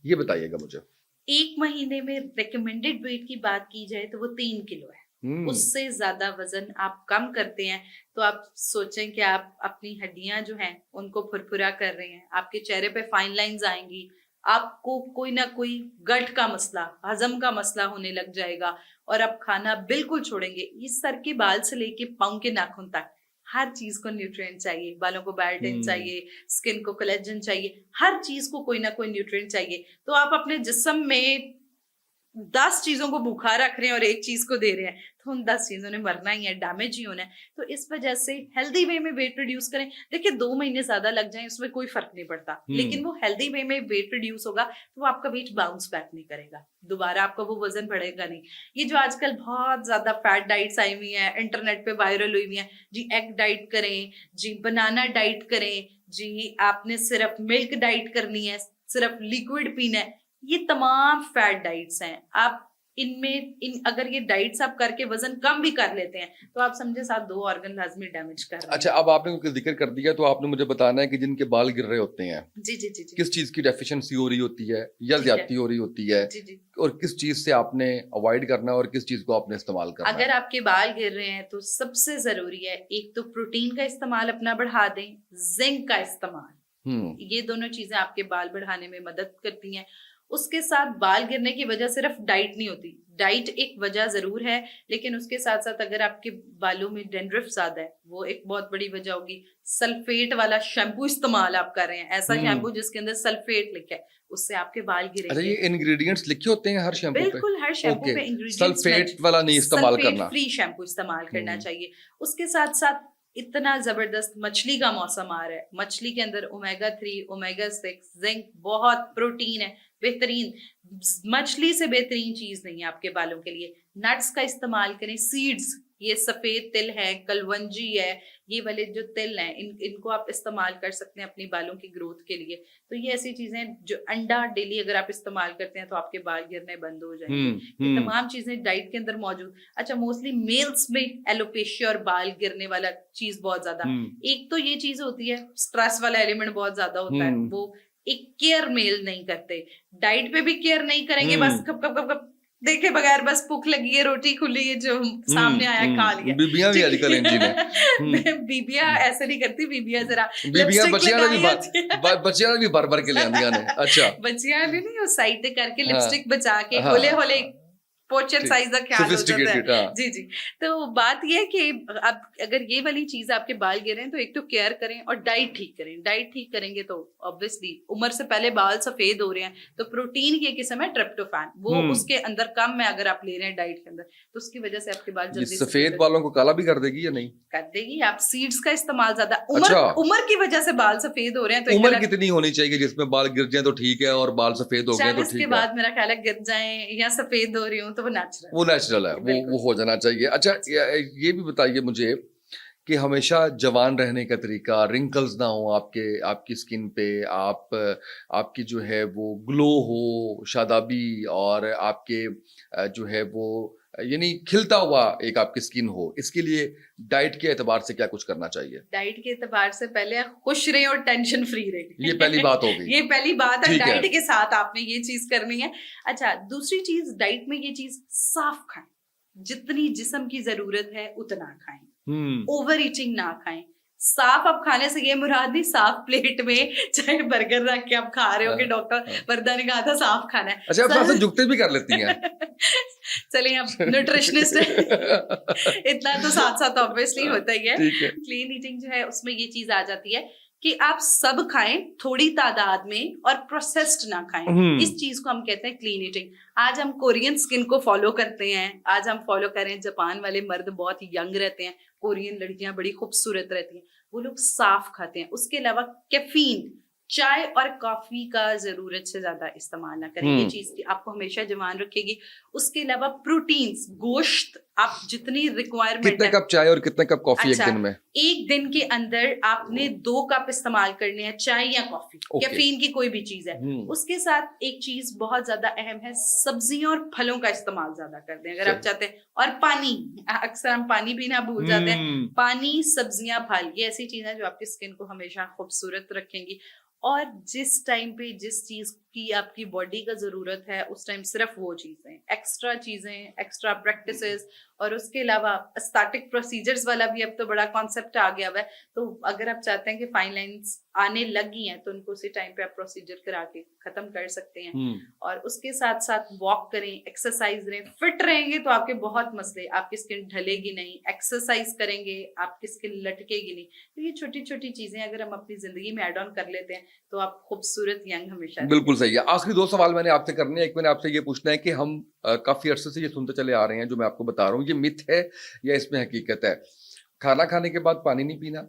ये बताइएगा मुझे। एक महीने में रिकमेंडेड वेट की बात की जाए तो वो 3 किलो है। हुँ, उससे ज्यादा वजन आप कम करते हैं तो आप सोचें कि आप अपनी हड्डियां जो हैं उनको फुरफुरा कर रहे हैं, आपके चेहरे पे फाइन लाइंस आएंगी, आपको कोई ना कोई गट का मसला, हजम का मसला होने लग जाएगा और आप खाना बिल्कुल छोड़ेंगे। ये सर के बाल से लेके पाँव के नाखून तक हर चीज को न्यूट्रिएंट चाहिए, बालों को बायोटिन हुँ, चाहिए, स्किन को कोलेजन चाहिए, हर चीज को कोई ना कोई न्यूट्रिएंट चाहिए। तो आप अपने जिस्म में 10 चीजों को भूखा रख रहे हैं और एक चीज को दे रहे हैं तो उन 10 चीजों ने मरना ही है, डैमेज ही होना है। तो इस वजह से हेल्दी वे में वेट रिड्यूस करें। देखिए 2 महीने ज्यादा लग जाए उसमें कोई फर्क नहीं पड़ता, लेकिन हुँ। वो हेल्दी वे में वेट रिड्यूस होगा तो वो आपका वेट बाउंस बैक नहीं करेगा, दोबारा आपका वो वजन बढ़ेगा नहीं। ये जो आजकल बहुत ज्यादा फैट डाइट्स आई हुई हैं, इंटरनेट पे वायरल हुई हुई हैं, जी एग डाइट करें, जी बनाना डाइट करें, जी आपने सिर्फ मिल्क डाइट करनी है, सिर्फ लिक्विड पीना है, ये तमाम फैट डाइट्स हैं। आप अगर ये डाइट्स आप करके वजन कम भी कर लेते हैं तो आप समझे साथ 2 ऑर्गन लाजमी डैमेज कर रहे अच्छा, हैं। अब आपने क्योंकि ज़िक्र कर दिया तो आपने मुझे बताना है कि जिनके बाल गिर रहे होते हैं, जी जी जी जी। किस चीज़ की डेफिशिएंसी हो रही होती है या ठीक है। ज़्यादती हो रही होती है जी जी। और किस चीज़ से आपने अवॉइड करना है और किस चीज़ को आपने इस्तेमाल करना अगर है? आपके बाल गिर रहे हैं तो सबसे जरूरी है एक तो प्रोटीन का इस्तेमाल अपना बढ़ा दें, जिंक का इस्तेमाल, हुँ, ये दोनों चीजें आपके बाल बढ़ाने में मदद करती हैं। उसके साथ बाल गिरने की वजह सिर्फ डाइट नहीं होती, डाइट एक वजह जरूर है, लेकिन उसके साथ साथ अगर आपके बालों में डैंड्रफ ज्यादा है वो एक बहुत बड़ी वजह होगी। सल्फेट वाला शैम्पू इस्तेमाल आप कर रहे हैं, ऐसा हुँ। शैम्पू जिसके अंदर सल्फेट लिखा है, उससे आपके बाल अच्छा, ये गिरेंगे। इंग्रीडिएंट्स लिखे होते हैं हर शैम्पू पे? बिल्कुल हर शैम्पू ओके, पे इंग्रेडिएंट्स सल्फेट वाला नहीं इस्तेमाल सल्फेट करना। फ्री शैम्पू इस्तेमाल करना हुँ, चाहिए। उसके साथ साथ इतना जबरदस्त मछली का मौसम आ रहा है, मछली के अंदर ओमेगा 3, ओमेगा 6, जिंक, बहुत प्रोटीन है, बेहतरीन। मछली से बेहतरीन चीज नहीं है आपके बालों के लिए। नट्स का इस्तेमाल करें, सीड्स, ये सफेद तिल है, कलवंजी है, ये वाले जो तिल हैं इनको आप इस्तेमाल कर सकते हैं अपनी बालों की ग्रोथ के लिए। तो ये ऐसी चीजें जो अंडा डेली अगर आप इस्तेमाल करते हैं तो आपके बाल गिरने बंद हो जाएंगे। हुँ, ये हुँ, तमाम चीजें डाइट के अंदर मौजूद। अच्छा, मोस्टली मेल्स में एलोपेशिया और बाल गिरने वाला चीज बहुत ज्यादा, हुँ, एक तो ये चीज होती है स्ट्रेस वाला एलिमेंट बहुत ज्यादा होता है, हुँ, वो एक केयर मेल नहीं करते, डाइट पे भी केयर नहीं करेंगे, बस हुँ, कब कब कब कब देखे बगैर बस भूख लगी है, रोटी खुली है, जो सामने आया खा लिया। बीबियाँ भी ठीक आजकल इंजी ने। हुँ, बीबिया हुँ। ऐसे नहीं करती, बीबिया जरा बीबियाँ लिपस्टिक बच्चियाँ ने भी लगाई होती है। बच्चियाँ ने भी भर-भर के लियांदियां ने। अच्छा, बच्चियां भी नहीं, वो साइड ते करके हाँ, लिपस्टिक बचा के हाँ, होले होले पोर्शन साइज का ख्याल हो जाता Sophisticated, है। हाँ। जी जी। तो बात ये है कि आप अगर ये वाली चीज आपके बाल गिरे हैं तो एक तो केयर करें और डाइट ठीक करें। डाइट ठीक करेंगे तो ऑब्वियसली उम्र से पहले बाल सफेद हो रहे हैं तो प्रोटीन की एक किस्म है ट्रिप्टोफैन, वो उसके अंदर कम है अगर आप ले रहे हैं डाइट के अंदर, तो उसकी वजह से आपके बाल ये जल्दी सफेद बालों को काला भी कर देगी या नहीं? कर देगी। आप सीड्स का इस्तेमाल ज्यादा अच्छा। उम्र की वजह से बाल सफेद हो रहे हैं तो एक उम्र अलग कितनी होनी चाहिए जिसमें बाल गिर जाए तो ठीक है और बाल सफेद हो गए तो 40 के ठीक है? बाद मेरा ख्याल है गिर जाएं या सफेद हो रही हूँ तो वो नेचुरल वो नेचुरल है, वो बिल्कुल। हो जाना चाहिए। अच्छा, ये भी बताइए मुझे कि हमेशा जवान रहने का तरीका, रिंकल्स ना हो आपकी स्किन पे, आपकी जो है वो ग्लो हो, शादाबी, और आपके जो है वो यानी खिलता हुआ एक आपकी स्किन हो, इसके लिए डाइट के एतबार से क्या कुछ करना चाहिए? डाइट के एतबार से पहले आप खुश रहें और टेंशन फ्री रहें। ये पहली बात हो गई। ये पहली बात है, ठीक है। डाइट के साथ आपने ये चीज करनी है। अच्छा, दूसरी चीज डाइट में ये चीज साफ खाएं, जितनी जिस्म की जरूरत है उतना खाएं, ओवर ईटिंग ना खाएं। साफ अब खाने से ये मुराद नहीं साफ प्लेट में चाहे बर्गर रख के आप खा रहे हो कि डॉक्टर वर्दा ने कहा था साफ खाना है। अच्छा, आप थोड़ा सा जुगते भी कर लेती हैं। चलिए, आप न्यूट्रिशनिस्ट इतना तो साथ साथ ऑब्वियसली होता ही है। ठीक है। क्लीन ईटिंग जो है उसमें ये चीज आ जाती है कि आप सब खाएं थोड़ी तादाद में और प्रोसेस्ड ना खाएं। इस चीज को हम कहते हैं क्लीन ईटिंग। आज हम कोरियन स्किन को फॉलो करते हैं, आज हम फॉलो करें, जापान वाले मर्द बहुत यंग रहते हैं, कोरियन लड़कियां बड़ी खूबसूरत रहती हैं, वो लोग साफ खाते हैं। उसके अलावा कैफीन, चाय और कॉफी का जरूरत से ज्यादा इस्तेमाल ना करें, ये चीज आपको हमेशा जवान रखेगी। उसके अलावा प्रोटीन्स, गोश्त, आप जितनी रिक्वायरमेंट कितने कप चाय और कितने कप कॉफी अच्छा, एक दिन में? एक दिन के अंदर आपने 2 कप इस्तेमाल करने हैं, चाय या कॉफी, कैफीन की कोई भी चीज है। उसके साथ एक चीज बहुत ज्यादा अहम है, सब्जियां और फलों का इस्तेमाल ज्यादा कर दें अगर आप चाहते हैं। और पानी, अक्सर हम पानी पीना भूल जाते हैं। पानी, सब्जियां, फल, ये ऐसी चीजें जो आपकी स्किन को हमेशा खूबसूरत रखेंगी। और जिस टाइम पे जिस चीज की आपकी बॉडी का जरूरत है उस टाइम सिर्फ वो चीजें, एक्स्ट्रा प्रैक्टिसेस, और उसके अलावा स्टैटिक प्रोसीजर्स वाला भी अब तो बड़ा कॉन्सेप्ट आ गया हुआ है। तो अगर आप चाहते हैं कि फाइन लाइंस आने लगी हैं तो उनको उसी टाइम पे आप प्रोसीजर करा के खत्म कर सकते हैं। और उसके साथ साथ वॉक करें, एक्सरसाइज करें। फिट रहेंगे तो आपके बहुत मसले, आपकी स्किन ढलेगी नहीं, एक्सरसाइज करेंगे आपकी स्किन लटकेगी नहीं। तो ये छोटी छोटी चीजें अगर हम अपनी जिंदगी में एड ऑन कर लेते हैं तो आप खूबसूरत यंग हमेशा। बिल्कुल सही है। आखिरी 2 सवाल मैंने आपसे करने हैं। एक मैंने आपसे ये पूछना है कि हम काफी अरसे से ये सुनते चले आ रहे हैं, जो मैं आपको बता रहा हूँ, ये मिथ है या इसमें हकीकत है? खाना खाने के बाद पानी नहीं पीना,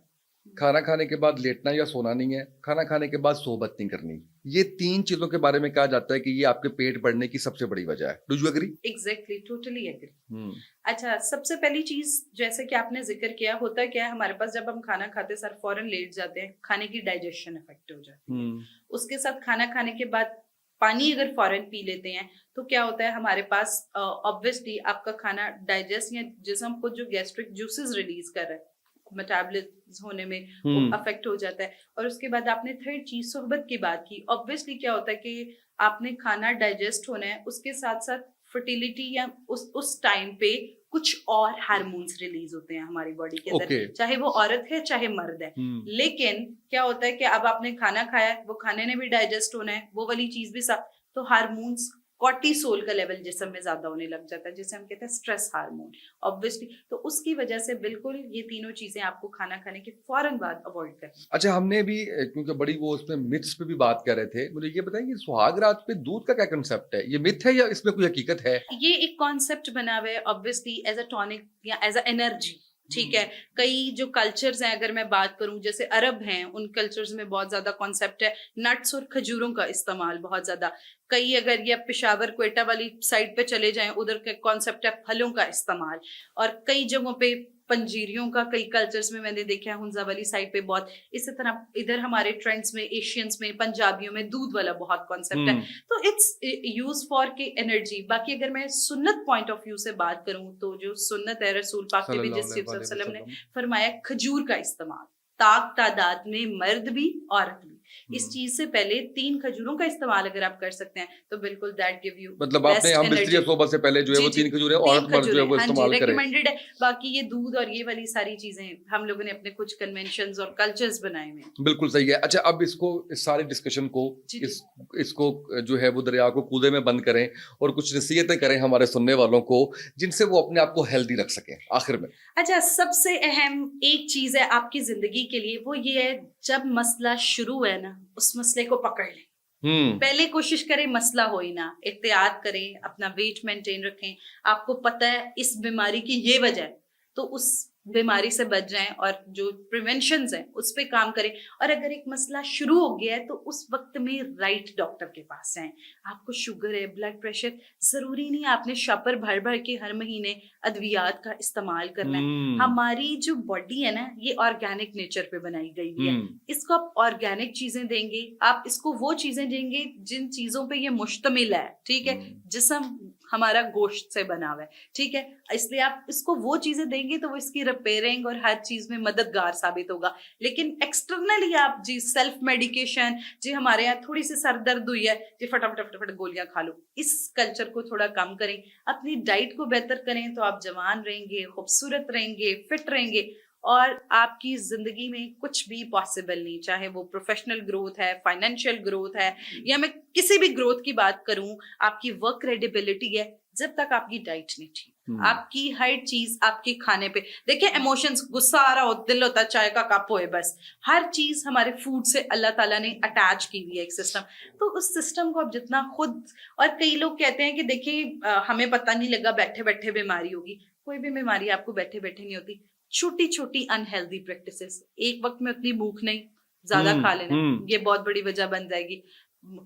खाना खाने के बाद लेटना या सोना नहीं है, खाना खाने के बाद सोहबत नहीं करनी, ये 3 चीजों के बारे में कहा जाता है कि ये आपके पेट बढ़ने की सबसे बड़ी वजह है। Do you agree? Exactly, totally agree. अच्छा, सबसे पहली चीज जैसे कि आपने जिक्र किया, होता क्या है हमारे पास, जब हम खाना खाते सर फौरन लेट जाते हैं, खाने की डाइजेशन इफेक्ट हो जाती है। उसके साथ खाना खाने के बाद पानी अगर फौरन पी लेते हैं तो क्या होता है हमारे पास, ऑब्वियसली आपका खाना डाइजेस्ट, या जिसम खुद जो गैस्ट्रिक जूसेस रिलीज कर रहा है, मेटाबॉलिज्म होने में अफेक्ट हो जाता है। और उसके बाद आपने थर्ड चीज सोहबत की बात की। ऑब्वियसली क्या होता है कि आपने खाना डाइजेस्ट होना है, उसके साथ साथ फर्टिलिटी या उस टाइम पे कुछ और हार्मोन्स रिलीज होते हैं हमारी बॉडी के अंदर, चाहे वो औरत है चाहे मर्द है। लेकिन क्या होता है कि अब आपने खाना खाया है, वो खाने ने भी डाइजेस्ट होना है, वो वाली चीज भी साथ, तो हार्मोन्स, कॉर्टिसोल का लेवल जिस्म में ज्यादा होने लग जाता है, जिसे हम कहते हैं स्ट्रेस हार्मोन, ऑब्वियसली। तो उसकी वजह से बिल्कुल ये तीनों चीजें आपको खाना खाने के फौरन बाद अवॉइड करनी। अच्छा, हमने भी क्योंकि बड़ी वो उसमें मिथ्स पे भी बात कर रहे थे, मुझे ये बताइए सुहाग रात पे दूध का क्या कंसेप्ट है? ये मिथ है या इसमें कोई हकीकत है? ये एक कॉन्सेप्ट बना हुआ है ऑब्वियसली एज अ टॉनिक या एज अ एनर्जी। ठीक है, कई जो कल्चर्स हैं, अगर मैं बात करूं, जैसे अरब हैं, उन कल्चर्स में बहुत ज्यादा कॉन्सेप्ट है नट्स और खजूरों का इस्तेमाल बहुत ज्यादा। कई अगर ये पेशावर क्वेटा वाली साइड पे चले जाएं, उधर का कॉन्सेप्ट है फलों का इस्तेमाल। और कई जगहों पे पंजीरियों का, कई कल्चर्स में मैंने देखा है हुंजा वाली साइड पे बहुत। इसी तरह इधर हमारे ट्रेंड्स में, एशियंस में, पंजाबियों में दूध वाला बहुत कॉन्सेप्ट है। तो इट्स यूज फॉर के एनर्जी। बाकी अगर मैं सुन्नत पॉइंट ऑफ व्यू से बात करूं तो जो सुन्नत है, रसूल पाक ने भी जिस वसल्लम ने फरमाया, खजूर का इस्तेमाल ताक तादाद में, मर्द भी औरत भी। इस चीज से पहले 3 खजूरों का इस्तेमाल अगर आप कर सकते हैं तो बिल्कुल दैट गिव यू मतलब आपने बेस्ट हम बिस्तर एनर्जी। सोबत से पहले जो है जी वो जी 3 खजूरें 3 औरत मर्द जो है खजूरें, वो हाँ जी, इस्तेमाल करें। रिकमेंडेड है। बाकी ये दूध और ये वाली सारी चीजें हम लोगों ने अपने कुछ कन्वेंशंस और कल्चर्स बनाए हुए हैं। बिल्कुल सही है। अच्छा, अब इसको इस सारी डिस्कशन को जी जी। इसको जो है वो दरिया को कूदे में बंद करें और कुछ नसीहतें करें हमारे सुनने वालों को, जिनसे वो अपने आप को हेल्दी रख सकें आखिर में। अच्छा, सबसे अहम एक चीज है आपकी जिंदगी के लिए, वो ये है जब मसला शुरू है ना, उस मसले को पकड़ लें। हम्म। पहले कोशिश करें मसला हो ही ना, एहतियात करें, अपना वेट मेंटेन रखें। आपको पता है इस बीमारी की ये वजह है, तो उस बीमारी से बच जाएं और जो प्रिवेंशंस हैं उस पे काम करें। और अगर एक मसला शुरू हो गया है तो उस वक्त में राइट डॉक्टर के पास जाएं। आपको शुगर है, ब्लड प्रेशर, जरूरी नहीं आपने शॉपर भर भर के हर महीने अद्वियात का इस्तेमाल करना है। हम्म। हमारी जो बॉडी है ना, ये ऑर्गेनिक नेचर पे बनाई गई हुई है। हम्म। इसको आप ऑर्गेनिक चीजें देंगे, आप इसको वो चीजें देंगे जिन चीजों पे ये मुश्तमिल है, ठीक है। जिस्म हमारा गोश्त से बना हुआ है, ठीक है। इसलिए आप इसको वो चीजें देंगे तो वो इसकी रिपेयरिंग और हर चीज में मददगार साबित होगा। लेकिन एक्सटर्नली आप जी सेल्फ मेडिकेशन, जी हमारे यहाँ थोड़ी सी सर दर्द हुई है, जी फटाफट फटाफट गोलियां खा लो, इस कल्चर को थोड़ा कम करें। अपनी डाइट को बेहतर करें तो आप जवान रहेंगे, खूबसूरत रहेंगे, फिट रहेंगे और आपकी जिंदगी में कुछ भी पॉसिबल नहीं, चाहे वो प्रोफेशनल ग्रोथ है, फाइनेंशियल ग्रोथ है, या मैं किसी भी ग्रोथ की बात करूं, आपकी वर्क क्रेडिबिलिटी है, जब तक आपकी डाइट नहीं ठीक। आपकी हर चीज आपके खाने पे देखिए, इमोशंस, गुस्सा आ रहा हो, दिल होता है चाय का कप होए, बस हर चीज हमारे फूड से अल्लाह ताला ने अटैच की हुई है एक सिस्टम। तो उस सिस्टम को आप जितना खुद, और कई लोग कहते हैं कि देखिए हमें पता नहीं लगा बैठे बैठे बीमारी होगी। कोई भी बीमारी आपको बैठे बैठे नहीं होती। छोटी छोटी अनहेल्दी प्रैक्टिसेस, एक वक्त में उतनी भूख नहीं, ज्यादा खा लेना, ये बहुत बड़ी वजह बन जाएगी।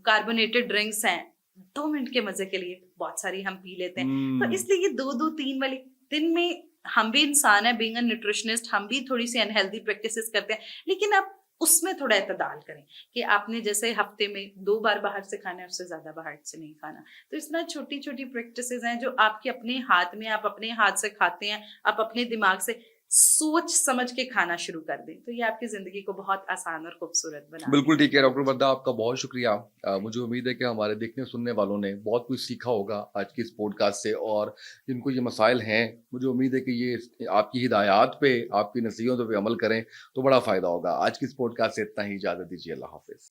कार्बोनेटेड ड्रिंक्स हैं, 2 मिनट के मजे के लिए बहुत सारी हम पी लेते हैं। तो इसलिए ये 2-2-3 वाली दिन में, हम भी इंसान है, बीइंग अ न्यूट्रिशनिस्ट, हम भी थोड़ी सी अनहेल्दी प्रैक्टिसेस करते हैं, लेकिन आप उसमें थोड़ा एतदाल करें कि आपने जैसे हफ्ते में 2 बार बाहर से खाना है, उससे ज्यादा बाहर से नहीं खाना। तो इस तरह छोटी छोटी प्रैक्टिसेस हैं जो आपके अपने हाथ में, आप अपने हाथ से खाते हैं, आप अपने दिमाग से सोच समझ के खाना शुरू कर दें, तो ये आपकी जिंदगी को बहुत आसान और खूबसूरत बना बिल्कुल देगा। ठीक है डॉक्टर वर्दा, आपका बहुत शुक्रिया। मुझे उम्मीद है कि हमारे देखने सुनने वालों ने बहुत कुछ सीखा होगा आज की इस पॉडकास्ट से, और जिनको ये मसाइल हैं, मुझे उम्मीद है कि ये आपकी हिदायत पे, आपकी नसीहतों पे अमल करें तो बड़ा फ़ायदा होगा। आज की इस पॉडकास्ट से इतना ही, इजाज़त दीजिए। अल्लाह हाफ़िज़।